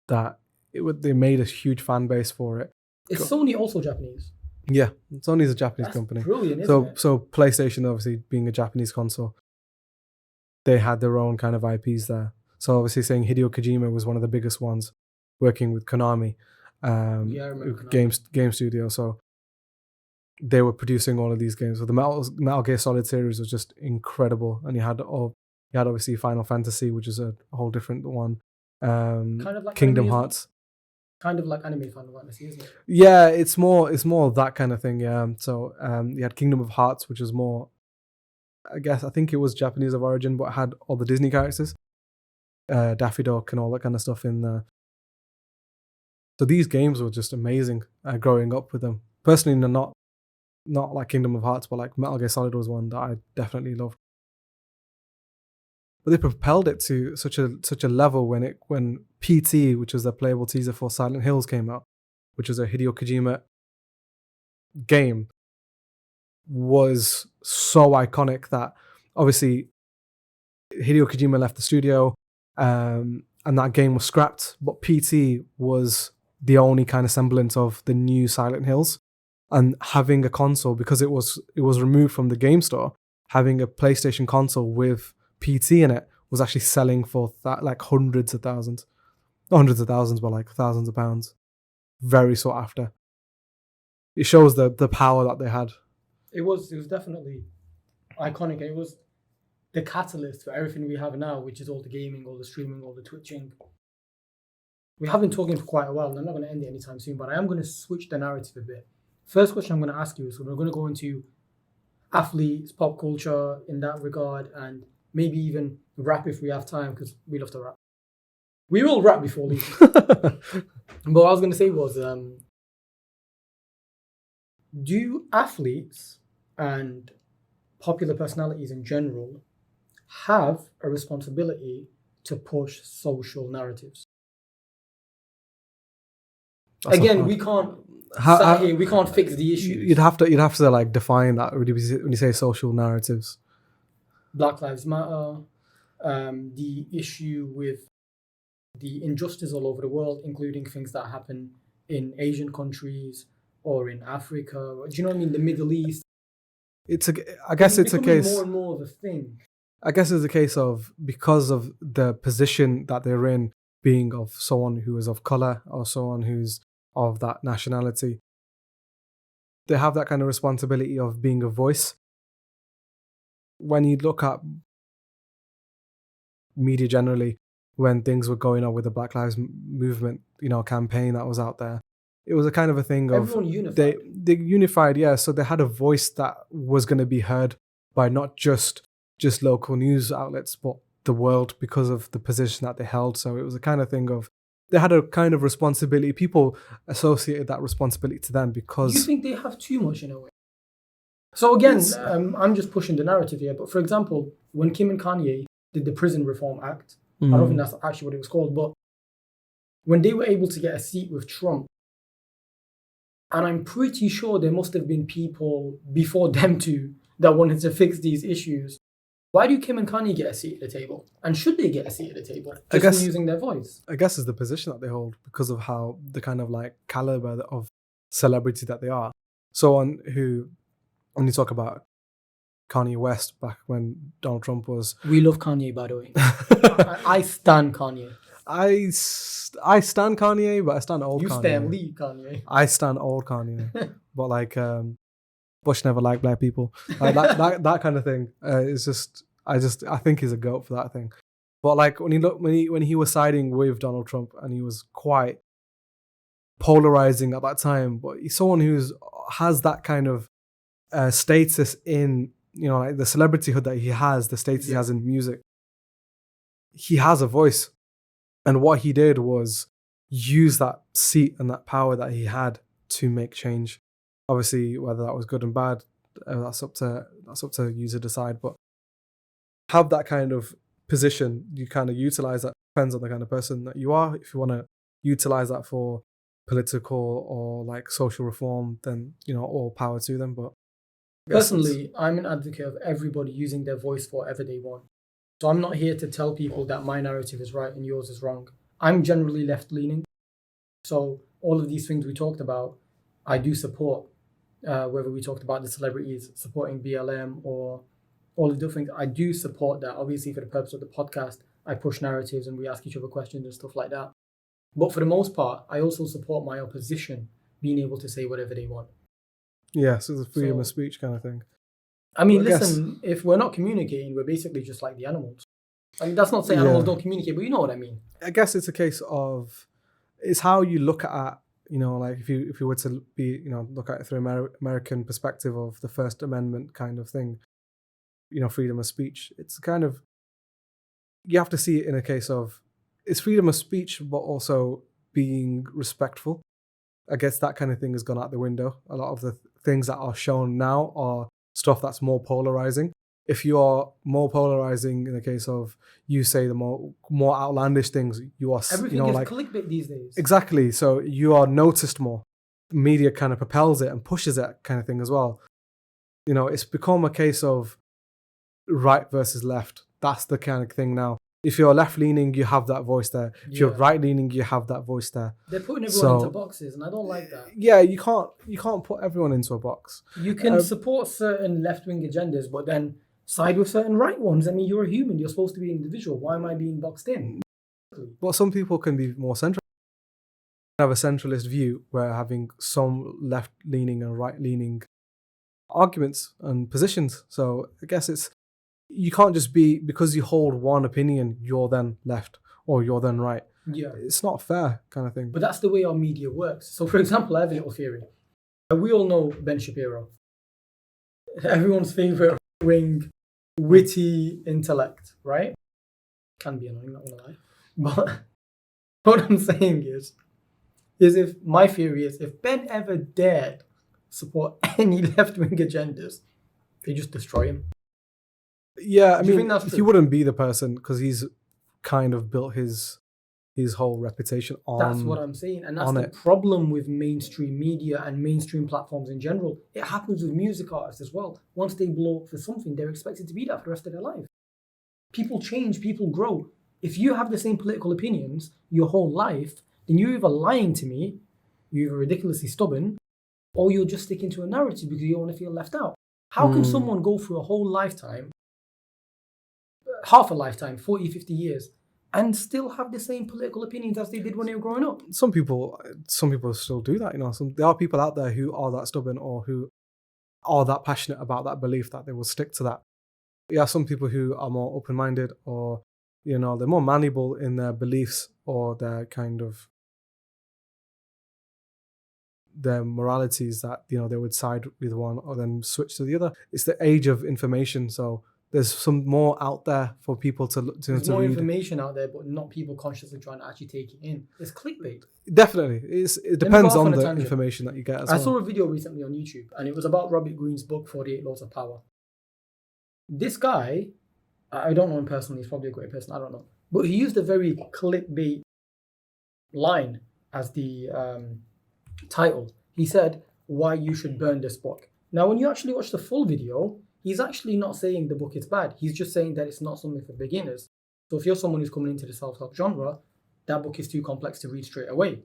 that they made a huge fan base for it. Is Sony also Japanese? Yeah, Sony's a Japanese company. Brilliant, isn't it? So PlayStation, obviously being a Japanese console, they had their own kind of IPs there. So obviously saying Hideo Kojima was one of the biggest ones, working with Konami. Yeah, I remember game studio. So they were producing all of these games. So the Metal Gear Solid series was just incredible, and you had obviously Final Fantasy, which is a whole different one. Kind of like Kingdom anime as well? Hearts. Kind of like anime Final Fantasy, isn't it? Yeah, it's more that kind of thing. Yeah. So you had Kingdom of Hearts, which was more, I think it was Japanese of origin, but it had all the Disney characters, Daffy Duck and all that kind of stuff in there. So these games were just amazing. Growing up with them, personally, not like Kingdom of Hearts, but like Metal Gear Solid was one that I definitely loved. But they propelled it to such a level when PT, which was the playable teaser for Silent Hills, came out, which was a Hideo Kojima game, was so iconic that obviously Hideo Kojima left the studio, and that game was scrapped. But PT was the only kind of semblance of the new Silent Hills. And having a console, because it was removed from the game store, having a PlayStation console with PT in it was actually selling for that like hundreds of thousands, not hundreds of thousands, but like thousands of pounds. Very sought after. It shows the power that they had. It was definitely iconic. It was the catalyst for everything we have now, which is all the gaming, all the streaming, all the twitching. We have been talking for quite a while, and I'm not going to end it anytime soon, but I am going to switch the narrative a bit. First question I'm going to ask you is, we're going to go into athletes, pop culture in that regard, and maybe even rap if we have time, because we love to rap. We will rap before leaving. But what I was going to say was, do athletes and popular personalities in general have a responsibility to push social narratives? Again, we can't we can't fix the issues. You'd have to like define that when you say social narratives. Black Lives Matter, the issue with the injustice all over the world, including things that happen in Asian countries or in Africa. Do you know what I mean? The Middle East. I guess it's a case. More and more of a thing. I guess it's a case of, because of the position that they're in, being of someone who is of color or someone who's of that nationality, they have that kind of responsibility of being a voice. When you look at media generally, when things were going on with the Black Lives Movement, campaign that was out there, it was a kind of a thing of everyone unified. They unified, yeah. So they had a voice that was going to be heard by not just local news outlets, but the world, because of the position that they held. So it was a kind of thing of, they had a kind of responsibility. People associated that responsibility to them because... Do you think they have too much in a way? So again, I'm just pushing the narrative here, but for example, when Kim and Kanye did the Prison Reform Act, I don't think that's actually what it was called, but when they were able to get a seat with Trump, and I'm pretty sure there must have been people before them too that wanted to fix these issues. Why do Kim and Kanye get a seat at the table? And should they get a seat at the table? Just for using their voice? I guess it's the position that they hold, because of how the kind of like caliber of celebrity that they are. Someone who, when you talk about Kanye West back when Donald Trump was... We love Kanye, by the way. I stan Kanye. I stan Kanye, but I stan old Kanye. You stan Lee Kanye. I stan old Kanye. But like... Bush never liked black people. Like that kind of thing. It's just I think he's a GOAT for that thing. But like when he was siding with Donald Trump, and he was quite polarizing at that time, but he's someone who has that kind of status in, like the celebrityhood that he has, the status he has in music. He has a voice, and what he did was use that seat and that power that he had to make change. Obviously, whether that was good and bad, that's up to you to decide. But have that kind of position, you kind of utilize that. Depends on the kind of person that you are. If you want to utilize that for political or like social reform, then all power to them. But personally, I'm an advocate of everybody using their voice for whatever they want. So I'm not here to tell people that my narrative is right and yours is wrong. I'm generally left-leaning. So all of these things we talked about, I do support. Whether we talked about the celebrities supporting BLM or all of the things, I do support that. Obviously, for the purpose of the podcast, I push narratives and we ask each other questions and stuff like that. But for the most part, I also support my opposition being able to say whatever they want. Yeah, so the freedom So- of speech kind of thing. I mean, Well, I listen, if we're not communicating, we're basically just like the animals. I mean, that's not saying animals don't communicate, but you know what I mean. I guess it's a case of, it's how you look at, like if you were to be, look at it through American perspective of the First Amendment kind of thing, freedom of speech. It's kind of, you have to see it in a case of, it's freedom of speech, but also being respectful. I guess that kind of thing has gone out the window. A lot of the things that are shown now are stuff that's more polarizing. If you are more polarizing in the case of, you say the more outlandish things, you are, Everything is clickbait these days. Exactly. So you are noticed more. Media kind of propels it and pushes it kind of thing as well. It's become a case of right versus left. That's the kind of thing now. If you're left leaning, you have that voice there. If you're right leaning, you have that voice there. They're putting everyone into boxes, and I don't like that. Yeah, you can't put everyone into a box. You can support certain left-wing agendas, but then side with certain right ones. I mean, you're a human. You're supposed to be an individual. Why am I being boxed in? But some people can be more central. Have a centralist view where having some left-leaning and right-leaning arguments and positions. So I guess you can't just be, because you hold one opinion, you're then left or you're then right. Yeah. It's not fair kind of thing. But that's the way our media works. So for example, I have a little theory. We all know Ben Shapiro. Everyone's favorite wing, witty intellect, right? Can be annoying, not gonna lie. But what I'm saying is if my theory is, if Ben ever dared support any left-wing agendas, they just destroy him. Yeah, I Do you mean, think that's he wouldn't be the person, because he's kind of built his whole reputation on. That's what I'm saying, and that's the problem with mainstream media and mainstream platforms in general. It happens with music artists as well. Once they blow up for something, they're expected to be that for the rest of their life. People change, people grow. If you have the same political opinions your whole life, then you're either lying to me, you're either ridiculously stubborn, or you're just sticking to a narrative because you don't want to feel left out. How can someone go through a whole lifetime, half a lifetime, 40, 50 years, and still have the same political opinions as they did when they were growing up? Some people still do that, there are people out there who are that stubborn or who are that passionate about that belief that they will stick to that. Yeah, some people who are more open-minded, or they're more malleable in their beliefs or their kind of their moralities, that they would side with one or then switch to the other. It's the age of information, so there's some more out there for people to There's more read. information out there, but not people consciously trying to actually take it in. It's clickbait. Definitely, it depends on the information that you get as well. I saw a video recently on YouTube, and it was about Robert Greene's book 48 Laws of Power. This guy, I don't know him personally, he's probably a great person, I don't know, but he used a very clickbait line as the title. He said, why you should burn this book. Now, when you actually watch the full video, he's actually not saying the book is bad. He's just saying that it's not something for beginners. So if you're someone who's coming into the self-help genre, that book is too complex to read straight away.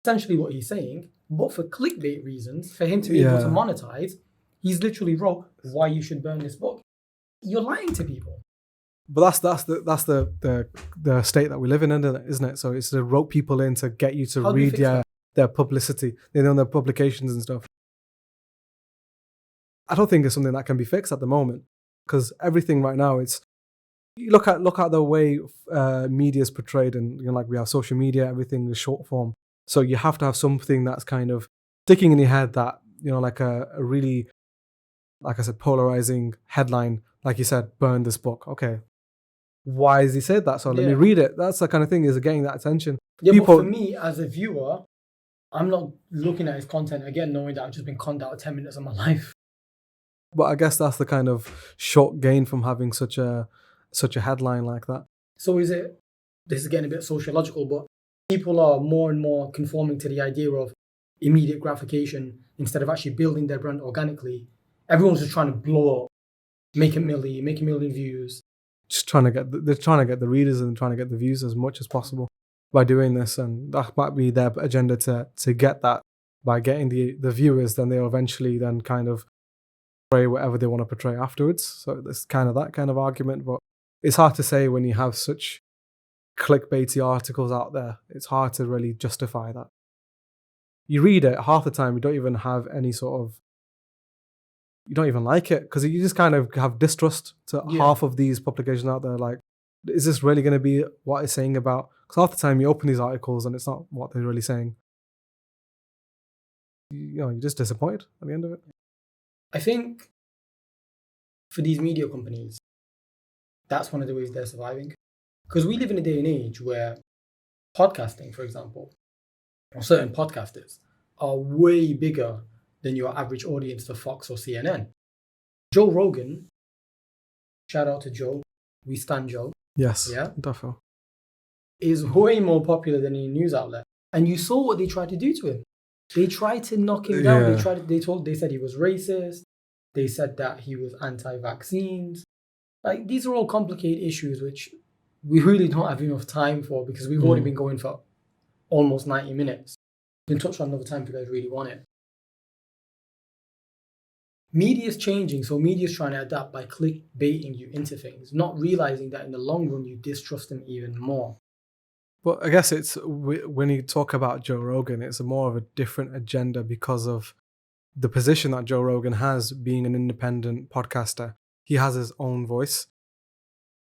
Essentially what he's saying, but for clickbait reasons, for him to be able to monetize, he's literally wrote why you should burn this book. You're lying to people. But that's the state that we live in, isn't it? So it's to rope people in to get you to read their publicity, their publications and stuff. I don't think it's something that can be fixed at the moment, because everything right now, you look at the way media is portrayed, and like we have social media, everything is short form. So you have to have something that's kind of sticking in your head, that like a really, like I said, polarizing headline, like you said, burn this book. Okay, why has he said that? So let me read it. That's the kind of thing, is getting that attention. Yeah, but for me as a viewer, I'm not looking at his content again knowing that I've just been conned out of 10 minutes of my life. But I guess that's the kind of short gain from having such a headline like that. So this is getting a bit sociological, but people are more and more conforming to the idea of immediate gratification instead of actually building their brand organically. Everyone's just trying to blow up, make a million views. Just they're trying to get the readers and trying to get the views as much as possible by doing this, and that might be their agenda to get that. By getting the viewers, then they'll eventually then kind of portray whatever they want to portray afterwards. So it's kind of that kind of argument, but it's hard to say when you have such clickbaity articles out there. It's hard to really justify that. You read it, half the time you don't even have any sort of, you don't even like it, because you just kind of have distrust to half of these publications out there. Like, is this really going to be what it's saying about? Because half the time you open these articles and it's not what they're really saying. You're just disappointed at the end of it. I think for these media companies, that's one of the ways they're surviving. Because we live in a day and age where podcasting, for example, or certain podcasters are way bigger than your average audience for Fox or CNN. Joe Rogan, shout out to Joe, we stand Joe. Yes, yeah, definitely. Is way more popular than any news outlet. And you saw what they tried to do to him. They tried to knock him down. Yeah. They said he was racist. They said that he was anti-vaccines. Like, these are all complicated issues which we really don't have enough time for, because we've already been going for almost 90 minutes. We can touch on another time if you guys really want it. Media's changing, so media's trying to adapt by clickbaiting you into things, not realizing that in the long run you distrust them even more. But I guess it's, when you talk about Joe Rogan, it's more of a different agenda because of the position that Joe Rogan has, being an independent podcaster. He has his own voice.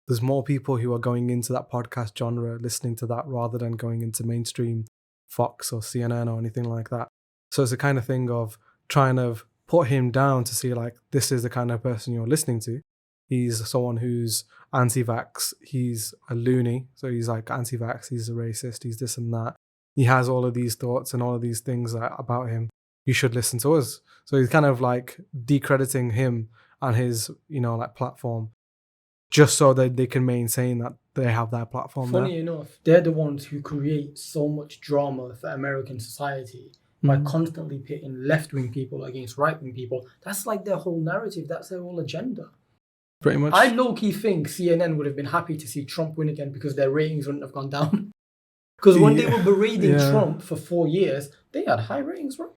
There's more people who are going into that podcast genre, listening to that, rather than going into mainstream Fox or CNN or anything like that. So it's a kind of thing of trying to put him down to see, like, this is the kind of person you're listening to. He's someone who's anti-vax. He's a loony. So he's like anti-vax. He's a racist. He's this and that. He has all of these thoughts and all of these things about him. You should listen to us. So he's kind of like decrediting him and his, like, platform, just so that they can maintain that they have that platform. Funny enough, they're the ones who create so much drama for American society by constantly pitting left-wing people against right-wing people. That's like their whole narrative. That's their whole agenda. Pretty much. I low-key think CNN would have been happy to see Trump win again, because their ratings wouldn't have gone down. Because when they were berating Trump for 4 years, they had high ratings, right?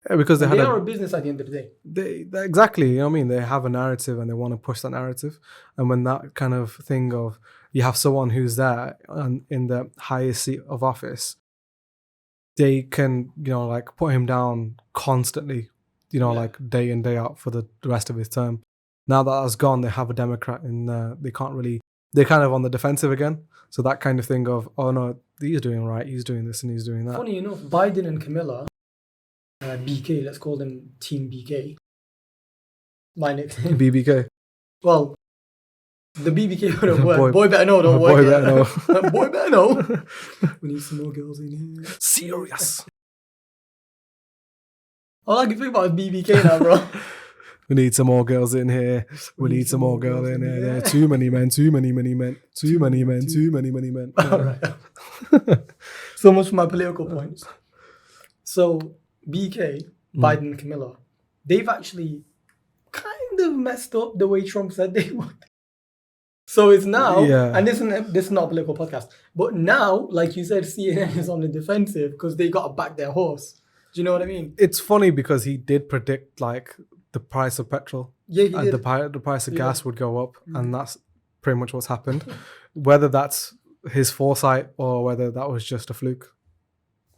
Yeah, because they are a business at the end of the day. They exactly, you know what I mean? They have a narrative and they want to push that narrative. And when that kind of thing of, you have someone who's there in the highest seat of office, they can, like, put him down constantly, like day in, day out for the rest of his term. Now that that's gone, they have a Democrat in there. They're kind of on the defensive again. So that kind of thing of, oh no, he's doing right, he's doing this and he's doing that. Funny enough, Biden and Camilla, BK, let's call them Team BK. My nickname. BBK. Well, the BBK would have worked. Boy better know, don't work. Boy better know. Boy better know. We need some more girls in here. Serious. All I can think about is BBK now, bro. We need some more girls in here. We need some more girls in here. There are too many men, too many men. Too many men, too many men. All right. So much for my political points. So, BK, Biden and Camilla, they've actually kind of messed up the way Trump said they would. So it's now, and this is not a political podcast, but now, like you said, CNN is on the defensive because they got to back their horse. Do you know what I mean? It's funny because he did predict, like, the price of petrol. Yeah, he and did. The price of gas would go up, and that's pretty much what's happened. Whether that's his foresight or whether that was just a fluke,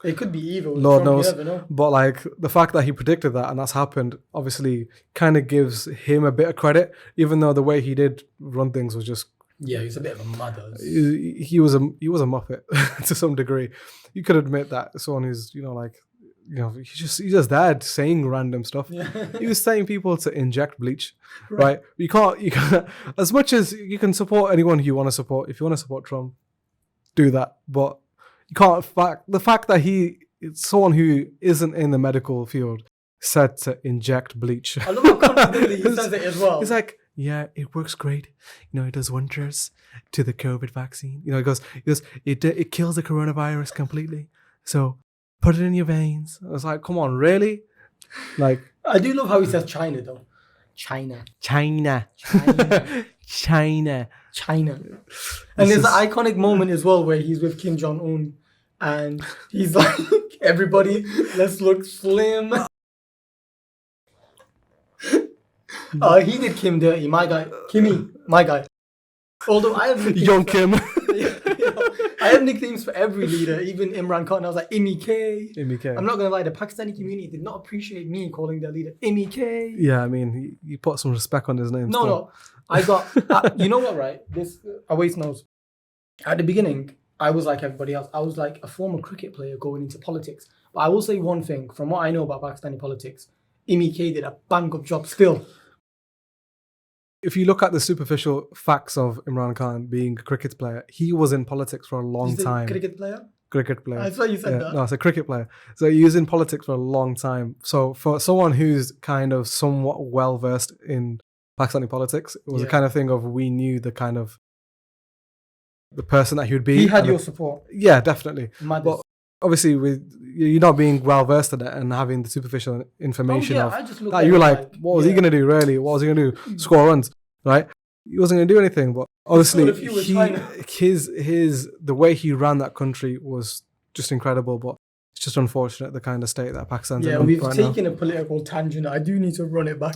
it could be evil. Lord Trump, knows. you never know. But, like, the fact that he predicted that and that's happened obviously kind of gives him a bit of credit, even though the way he did run things was just, he's a bit of a mother. he was a muppet to some degree. You could admit that someone who's, he's just there saying random stuff. Yeah. He was saying people to inject bleach, right? You can't, as much as you can support anyone who you want to support. If you want to support Trump, do that. But you can't, the fact that it's someone who isn't in the medical field said to inject bleach. I love how confidently he says it as well. He's like, yeah, it works great. It does wonders to the COVID vaccine. He goes, it kills the coronavirus completely. So put it in your veins. I was like, come on, really? Like, I do love how he says China though. China. And there's an iconic moment as well where he's with Kim Jong-un and he's like, everybody, let's look slim. He did Kim dirty, my guy. Kimmy, my guy. Although I have Young Kim. I have nicknames for every leader, even Imran Khan. I was like, Imi K. I'm not going to lie, the Pakistani community did not appreciate me calling their leader Imi K. Yeah, I mean, he put some respect on his name. No. I got, you know what, right? This, Awais knows. At the beginning, I was like everybody else. I was like a former cricket player going into politics. But I will say one thing, from what I know about Pakistani politics, Imi K did a bang up job still. If you look at the superficial facts of Imran Khan being a cricket player, he was in politics for a long time. Cricket player? Cricket player. I thought you said that. No, it's a cricket player. So he was in politics for a long time. So for someone who's kind of somewhat well versed in Pakistani politics, it was the kind of thing of we knew the kind of the person that he would be. He had your support. Yeah, definitely. Madness. But obviously, with you not being well versed in it and having the superficial information that you were like, what was he going to do? Really, what was he going to do? Score runs, right? He wasn't going to do anything. But obviously, the way he ran that country was just incredible. But it's just unfortunate the kind of state that Pakistan's in. Yeah, we've taken a political tangent. I do need to run it back.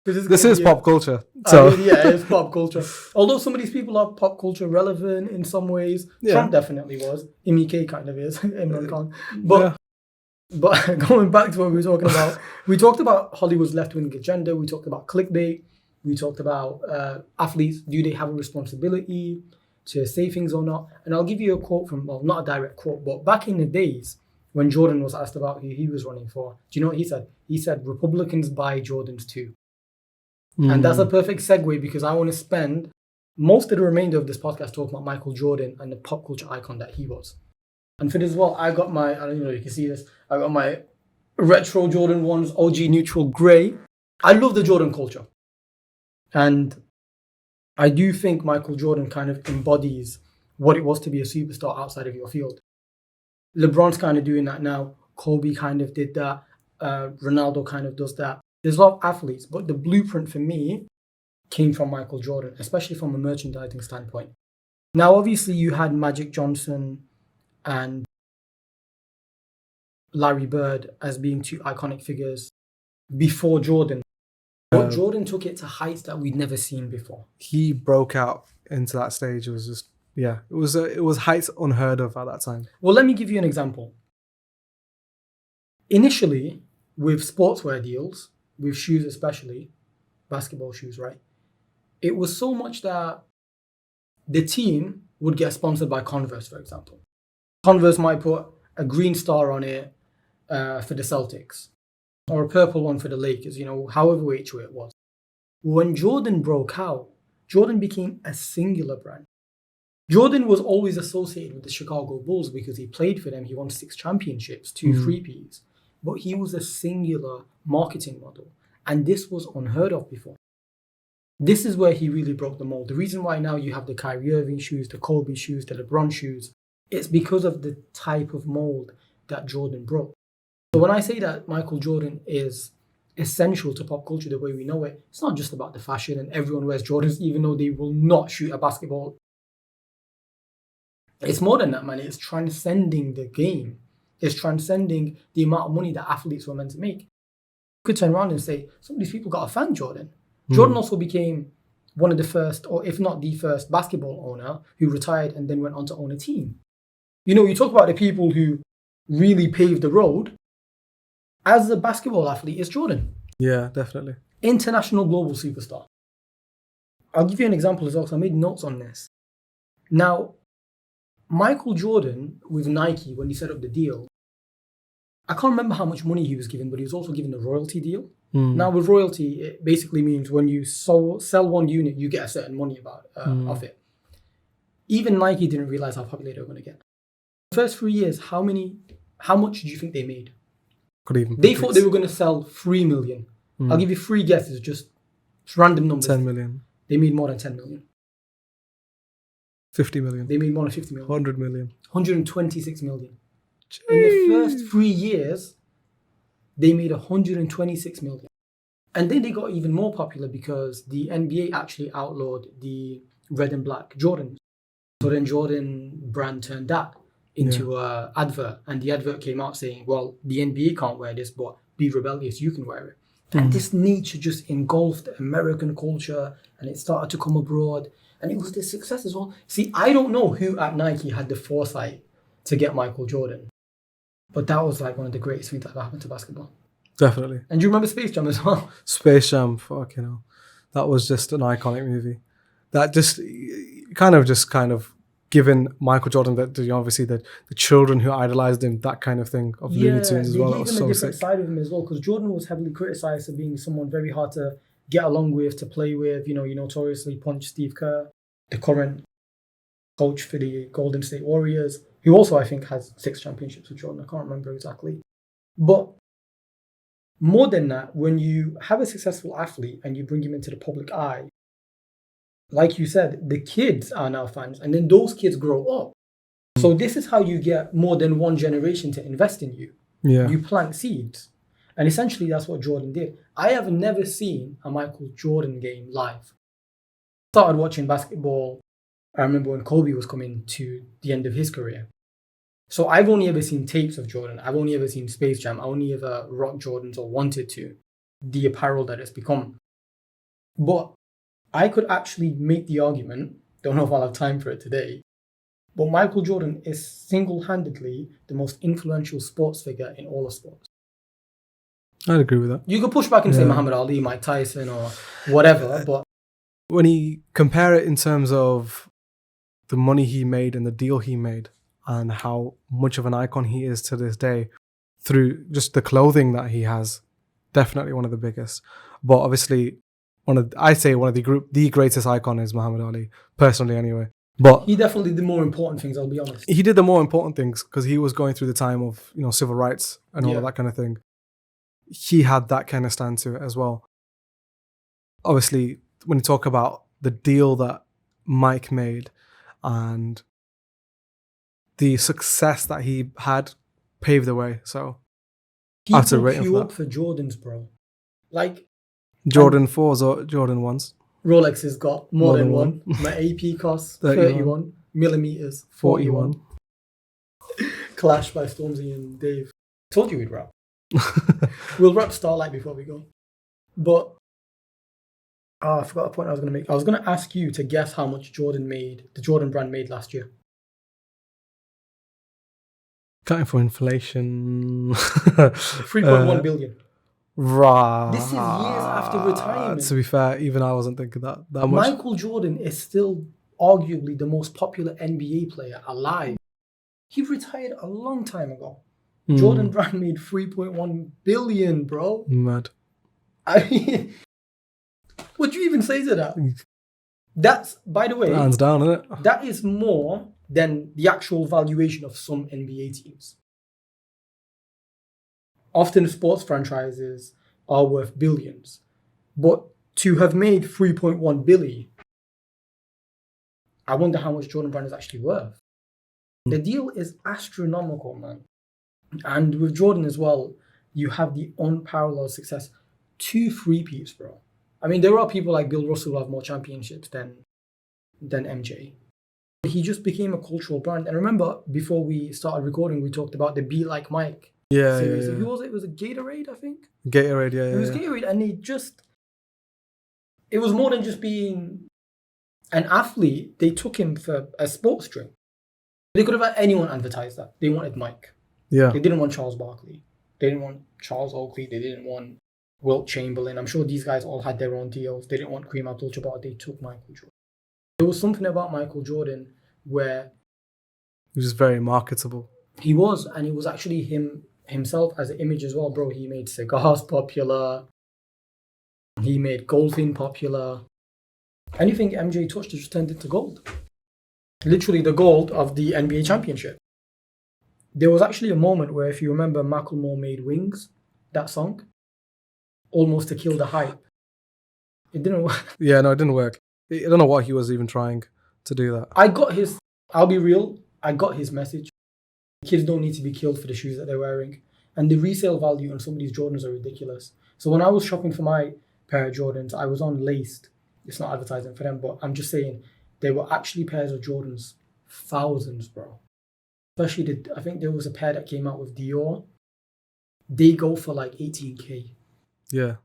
This is pop culture. So it's pop culture. Although some of these people are pop culture relevant in some ways. Trump definitely was. Imi K kind of is. Imran Khan. But going back to what we were talking about, we talked about Hollywood's left-wing agenda. We talked about clickbait. We talked about athletes. Do they have a responsibility to say things or not? And I'll give you a quote from, well, not a direct quote, but back in the days when Jordan was asked about who he was running for, do you know what he said? He said, Republicans buy Jordans too. And that's a perfect segue because I want to spend most of the remainder of this podcast talking about Michael Jordan and the pop culture icon that he was. And for this as well, I got my, I don't know if you can see this, I got my retro Jordan 1s, OG neutral grey. I love the Jordan culture. And I do think Michael Jordan kind of embodies what it was to be a superstar outside of your field. LeBron's kind of doing that now. Kobe kind of did that. Ronaldo kind of does that. There's a lot of athletes, but the blueprint for me came from Michael Jordan, especially from a merchandising standpoint. Now, obviously, you had Magic Johnson and Larry Bird as being two iconic figures before Jordan. But Jordan took it to heights that we'd never seen before. He broke out into that stage. It was just, it was heights unheard of at that time. Well, let me give you an example. Initially, with sportswear deals, with shoes especially, basketball shoes, right? It was so much that the team would get sponsored by Converse, for example. Converse might put a green star on it for the Celtics, or a purple one for the Lakers, however which way it was. When Jordan broke out, Jordan became a singular brand. Jordan was always associated with the Chicago Bulls because he played for them. He won 6 championships, 2 3-peats. But he was a singular marketing model. And this was unheard of before. This is where he really broke the mold. The reason why now you have the Kyrie Irving shoes, the Kobe shoes, the LeBron shoes, it's because of the type of mold that Jordan broke. So when I say that Michael Jordan is essential to pop culture the way we know it, it's not just about the fashion and everyone wears Jordans even though they will not shoot a basketball. It's more than that, man. It's transcending the game. It's transcending the amount of money that athletes were meant to make. You could turn around and say, some of these people got to thank Jordan. Jordan also became one of the first, or if not the first, basketball owner who retired and then went on to own a team. You talk about the people who really paved the road. As a basketball athlete, it's Jordan. Yeah, definitely. International global superstar. I'll give you an example as well, because I made notes on this. Now, Michael Jordan with Nike, when he set up the deal, I can't remember how much money he was given, but he was also given a royalty deal. Now, with royalty, it basically means when you sell one unit, you get a certain money off it. Even Nike didn't realize how popular they were going to get. The first 3 years, how much do you think they made? They thought they were going to sell 3 million. I'll give you 3 guesses, just random numbers. 10 million. They made more than 10 million. 50 million. They made more than 50 million. 100 million. 126 million. Jeez. In the first 3 years, they made 126 million. And then they got even more popular because the NBA actually outlawed the red and black Jordans. So then Jordan brand turned that into an advert. And the advert came out saying, well, the NBA can't wear this, but be rebellious, you can wear it. And this nature just engulfed American culture and it started to come abroad. And it was the success as well. See, I don't know who at Nike had the foresight to get Michael Jordan. But that was like one of the greatest things that ever happened to basketball. Definitely. And do you remember Space Jam as well? Space Jam, fucking hell. That was just an iconic movie. That just kind of given Michael Jordan, that obviously the children who idolized him, that kind of thing of Looney Tunes as well. That was so sick. They gave him a different side of him as well, because Jordan was heavily criticized for being someone very hard to get along with, to play with. You know, he notoriously punched Steve Kerr, the current coach for the Golden State Warriors, who also I think has 6 championships with Jordan. I can't remember exactly. But more than that, when you have a successful athlete and you bring him into the public eye, like you said, the kids are now fans, and then those kids grow up. So this is how you get more than one generation to invest in you. Yeah. You plant seeds. And essentially that's what Jordan did. I have never seen a Michael Jordan game live. Started watching basketball, I remember when Kobe was coming to the end of his career. So I've only ever seen tapes of Jordan. I've only ever seen Space Jam. I only ever rocked Jordans or wanted to. The apparel that it's become. But I could actually make the argument, don't know if I'll have time for it today, but Michael Jordan is single-handedly the most influential sports figure in all of sports. I'd agree with that. You could push back and say Muhammad Ali, Mike Tyson, or whatever, but when you compare it in terms of the money he made and the deal he made and how much of an icon he is to this day through just the clothing that he has, definitely one of the biggest. But obviously, the greatest icon is Muhammad Ali, personally anyway. But he definitely did more important things, I'll be honest. He did the more important things because he was going through the time of, civil rights and all of that kind of thing. He had that kind of stand to it as well. Obviously, when you talk about the deal that Mike made and the success that he had paved the way. So people queue up for Jordans, bro. Like Jordan 4s or Jordan 1s. Rolex has got more than one. My AP costs 31 millimeters, 41. Clash by Stormzy and Dave. Told you we'd rap. We'll rap Starlight before we go. But I forgot a point I was going to make. I was going to ask you to guess how much the Jordan brand made last year. Counting for inflation. 3.1 billion. Right. This is years after retirement. To be fair, even I wasn't thinking that much. Michael Jordan is still arguably the most popular NBA player alive. He retired a long time ago. Jordan Brand made 3.1 billion, bro. Mad. I mean, what do you even say to that? That's, by the way, hands down, isn't it? That is more than the actual valuation of some NBA teams. Often sports franchises are worth billions, but to have made 3.1 billion, I wonder how much Jordan Brand is actually worth. The deal is astronomical, man. And with Jordan as well, you have the unparalleled success. 2 3-peats, bro. I mean, there are people like Bill Russell who have more championships than MJ. He just became a cultural brand. And remember, before we started recording, we talked about the Be Like Mike series. Yeah. Who was it? It was a Gatorade, I think? Gatorade, yeah. It was Gatorade, and it was more than just being an athlete. They took him for a sports drink. They could have had anyone advertise that. They wanted Mike. Yeah. They didn't want Charles Barkley. They didn't want Charles Oakley. They didn't want Wilt Chamberlain. I'm sure these guys all had their own deals. They didn't want Kareem Abdul-Jabbar. They took Michael Jordan. There was something about Michael Jordan where he was very marketable. He was, and it was actually himself as an image as well, bro. He made cigars popular. He made golfing popular. Anything MJ touched just turned into gold. Literally the gold of the NBA championship. There was actually a moment where, if you remember, Macklemore made Wings, that song, almost to kill the hype. It didn't work. Yeah, no, it didn't work. I don't know what he was even trying to do that. I'll be real, I got his message. Kids don't need to be killed for the shoes that they're wearing. And the resale value on some of these Jordans are ridiculous. So when I was shopping for my pair of Jordans, I was on Laced. It's not advertising for them, but I'm just saying, there were actually pairs of Jordans, thousands, bro. Especially, I think there was a pair that came out with Dior. They go for like 18K. Yeah.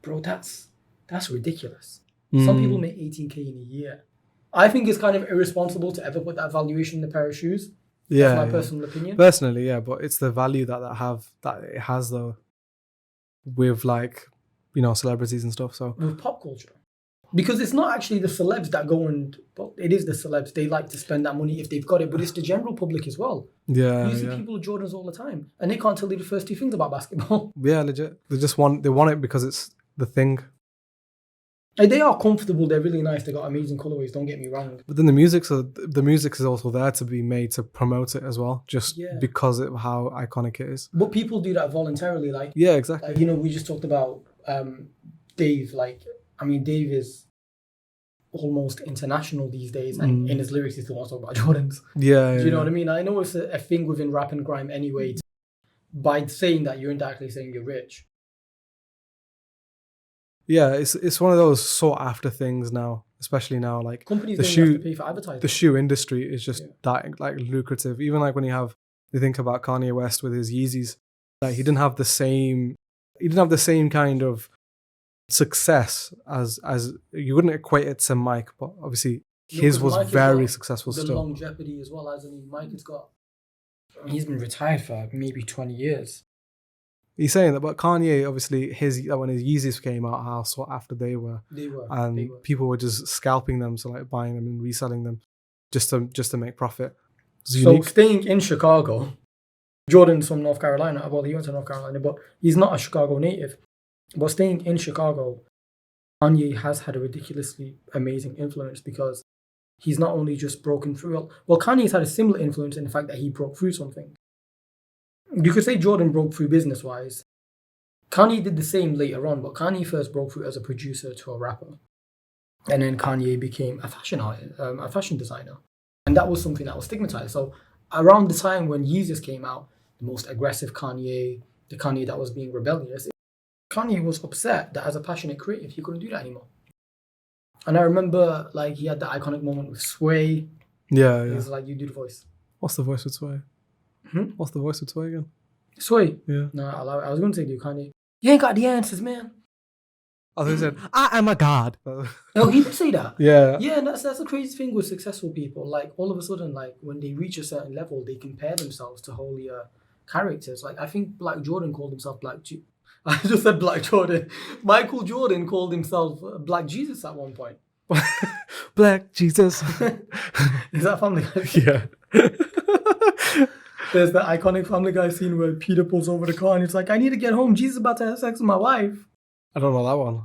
Bro, that's ridiculous. Some people make 18K in a year. I think it's kind of irresponsible to ever put that valuation in a pair of shoes. Yeah, That's my personal opinion. Personally, yeah, but it's the value that it has though, with like, celebrities and stuff. So With pop culture. Because it's not actually the celebs that go and, well, it is the celebs. They like to spend that money if they've got it, but it's the general public as well. yeah, You see people with Jordans all the time, and they can't tell you the first two things about basketball. yeah, legit. They want it because it's the thing. And they are comfortable. They're really nice. They got amazing colorways. Don't get me wrong. But then the music is also there to be made to promote it as well, just because of how iconic it is. But people do that voluntarily. Like, yeah, exactly. We just talked about Dave. Dave is almost international these days, and in his lyrics, he still wants to talk about Jordans. Yeah, Do you know what I mean? I know it's a thing within rap and grime anyway. By saying that, you're indirectly saying you're rich. Yeah, it's one of those sought after things now, especially now. Like Companies the don't shoe, have to pay for advertising. the shoe industry is just that like lucrative. Even like when you think about Kanye West with his Yeezys, like he didn't have the same kind of success as you wouldn't equate it to Mike, but obviously his was Mike has very got successful the still. longevity as well, hasn't he? Mike has got. He's been retired for maybe 20 years. He's saying that, but Kanye obviously when his Yeezys came out, how sought after they were, and people were just scalping them, so like buying them and reselling them, just to make profit. So staying in Chicago, Jordan's from North Carolina. Well, he went to North Carolina, but he's not a Chicago native. But staying in Chicago, Kanye has had a ridiculously amazing influence because he's not only just broken through. Well, Kanye's had a similar influence in the fact that he broke through something. You could say Jordan broke through business-wise. Kanye did the same later on, but Kanye first broke through as a producer to a rapper. And then Kanye became a fashion artist, a fashion designer. And that was something that was stigmatized. So around the time when Yeezus came out, the most aggressive Kanye, the Kanye that was being rebellious, Kanye was upset that as a passionate creative, he couldn't do that anymore. And I remember like he had the iconic moment with Sway. Yeah. He was like, you do the voice. What's the voice with Sway? What's the voice with Sway again? Sway? Yeah. No, I was going to say, do Kanye. You ain't got the answers, man. I think he said, I am a god. No, he did say that. Yeah. Yeah, and that's the crazy thing with successful people. Like, all of a sudden, like, when they reach a certain level, they compare themselves to holier characters. Like, I think Black Jordan called himself I just said Black Jordan. Michael Jordan called himself Black Jesus at one point. Black Jesus. Is that Family Guy? Yeah. There's the iconic Family Guy scene where Peter pulls over the car and it's like, I need to get home. Jesus is about to have sex with my wife. I don't know that one.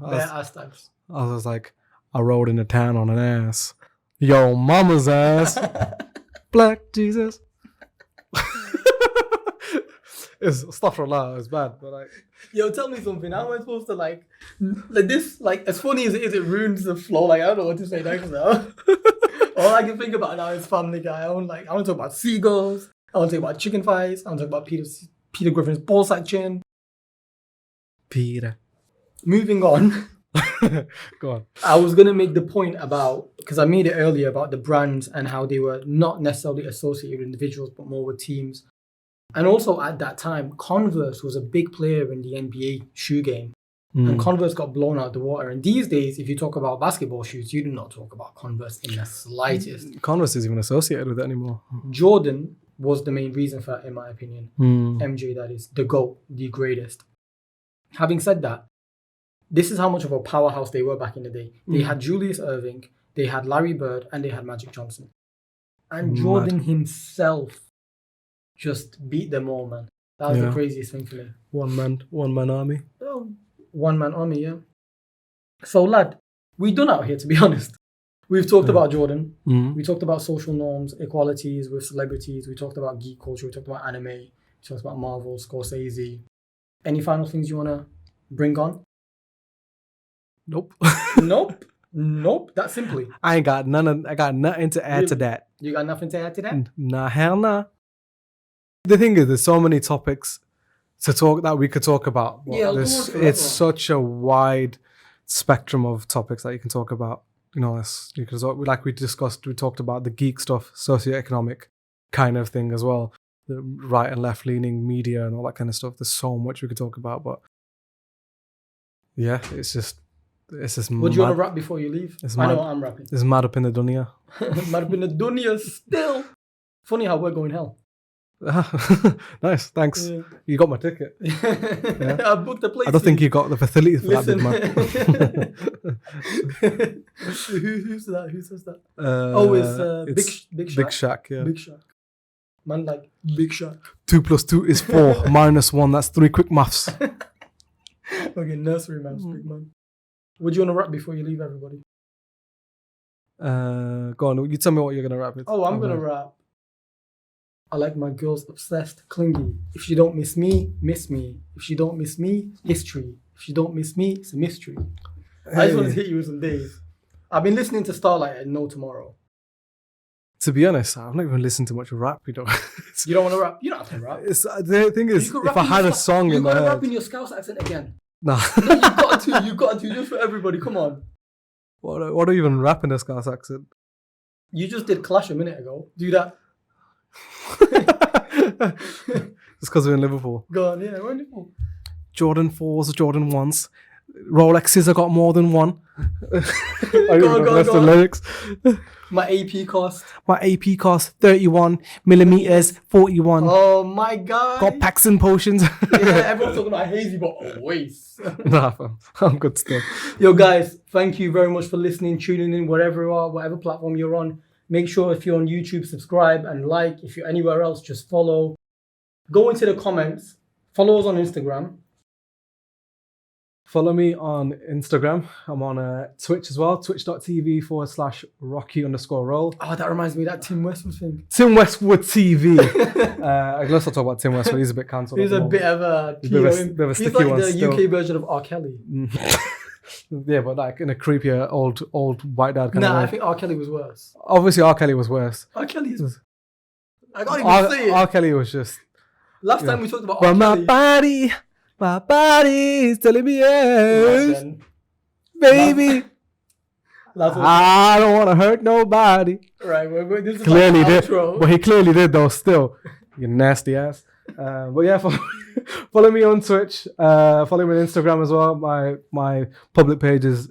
I was like, I rode into town on an ass. Yo, mama's ass. Black Jesus. It's stuff from that. It's bad, but like. Yo, tell me something. How am I supposed to like this? Like, as funny as it is, it ruins the flow. Like, I don't know what to say next now. All I can think about now is Family Guy. I want to talk about seagulls. I want to talk about chicken fights. I want to talk about Peter Griffin's ballsack chin. Peter. Moving on. Go on. I was going to make the point about, because I made it earlier about the brands and how they were not necessarily associated with individuals, but more with teams. And also at that time, Converse was a big player in the NBA shoe game. And Converse got blown out of the water. And these days, if you talk about basketball shoes, you do not talk about Converse in the slightest. Converse isn't even associated with it anymore. Jordan was the main reason for that, in my opinion. MJ, that is, the GOAT, the greatest. Having said that, this is how much of a powerhouse they were back in the day. They had Julius Erving, they had Larry Bird, and they had Magic Johnson. And Jordan himself just beat them all, man. That was the craziest thing for me. One man army. Oh, one-man army, yeah. So, lad, we done out here, to be honest. We've talked about Jordan. We talked about social norms, equalities with celebrities. We talked about geek culture. We talked about anime. We talked about Marvel, Scorsese. Any final things you want to bring on? Nope. Nope. That simply. I got nothing to add to that. You got nothing to add to that? Nah, hell nah. The thing is, there's so many topics that we could talk about. It's such a wide spectrum of topics that you can talk about. Because like we talked about the geek stuff, socioeconomic kind of thing as well, the right and left leaning media and all that kind of stuff. There's so much we could talk about, but yeah, it's just It's just What do you want mad. to rap before you leave? It's I know mad. what I'm rapping. It's mad up in the dunya. Might have been a dunya still. Funny how we're going hell. Nice, thanks. Yeah. You got my ticket. I booked a place. I don't think you got the facilities for that, Listen. big man. Who's that? Who says that? It's Big Shaq. Big Shaq, yeah. Big Shaq. Man, like Big Shaq. 2 + 2 is 4 minus 1. That's 3 quick maths. Okay, nursery man's big man. What do you want to rap before you leave, everybody? Go on. You tell me what you're gonna rap with. Oh, I'm gonna rap. I like my girls obsessed, clingy. If she don't miss me, miss me. If she don't miss me, history. If she don't miss me, it's a mystery. I just want to hit you with some days. I've been listening to Starlight and No Tomorrow. To be honest, I've not even listened to much rap. You know. You don't want to rap? You don't have to rap. The thing is, You could if rap I in had your a song you in my gotta rap head, in your Scouse accent again. nah. No, you got to, just for everybody. Come on. What do you even rap in a Scouse accent? You just did Clash a minute ago. Do that. It's because we're in Liverpool. Go on, yeah, we're in Liverpool. Jordan 4s, Jordan 1s. Rolexes, I got more than one. I Go on, that's go the on. lyrics. My AP cost. My AP cost 31 millimeters, 41. Oh my god. Got packs and potions. Yeah, everyone's talking about hazy, but always. Nah, fam, I'm good still. Yo, guys, thank you very much for listening, tuning in, wherever you are, whatever platform you're on. Make sure if you're on YouTube, subscribe and like. If you're anywhere else, just follow. Go into the comments. Follow us on Instagram. Follow me on Instagram. I'm on Twitch as well. Twitch.tv/Rocky_roll. Oh, that reminds me of that Tim Westwood thing. Tim Westwood TV. Let's not talk about Tim Westwood. He's a bit cancelled. He's a bit of a He's a bit of a He's sticky like one the still. UK version of R. Kelly. Yeah, but like in a creepier old white dad kind of Nah, way. I think R. Kelly was worse. Obviously, R. Kelly was worse. R. Kelly is... I can't even say it. R. Kelly was just... Last time we talked about But R. Kelly... my body is telling me yes, baby. Lazo. I don't want to hurt nobody. Right, this is Clearly like did. outro. But he clearly did though still. You nasty ass. But yeah, follow me on Twitch. Follow me on Instagram as well. My public page is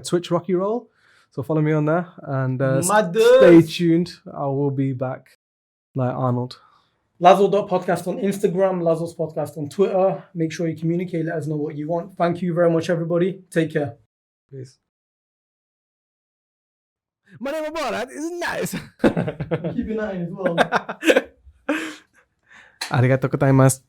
Twitch Rocky Roll. So follow me on there and stay tuned. I will be back like Arnold. Lazo.podcast on Instagram, Lazo's podcast on Twitter. Make sure you communicate. Let us know what you want. Thank you very much, everybody. Take care. Peace. My name is nice. Keep your eye as well. Arigato gozaimasu.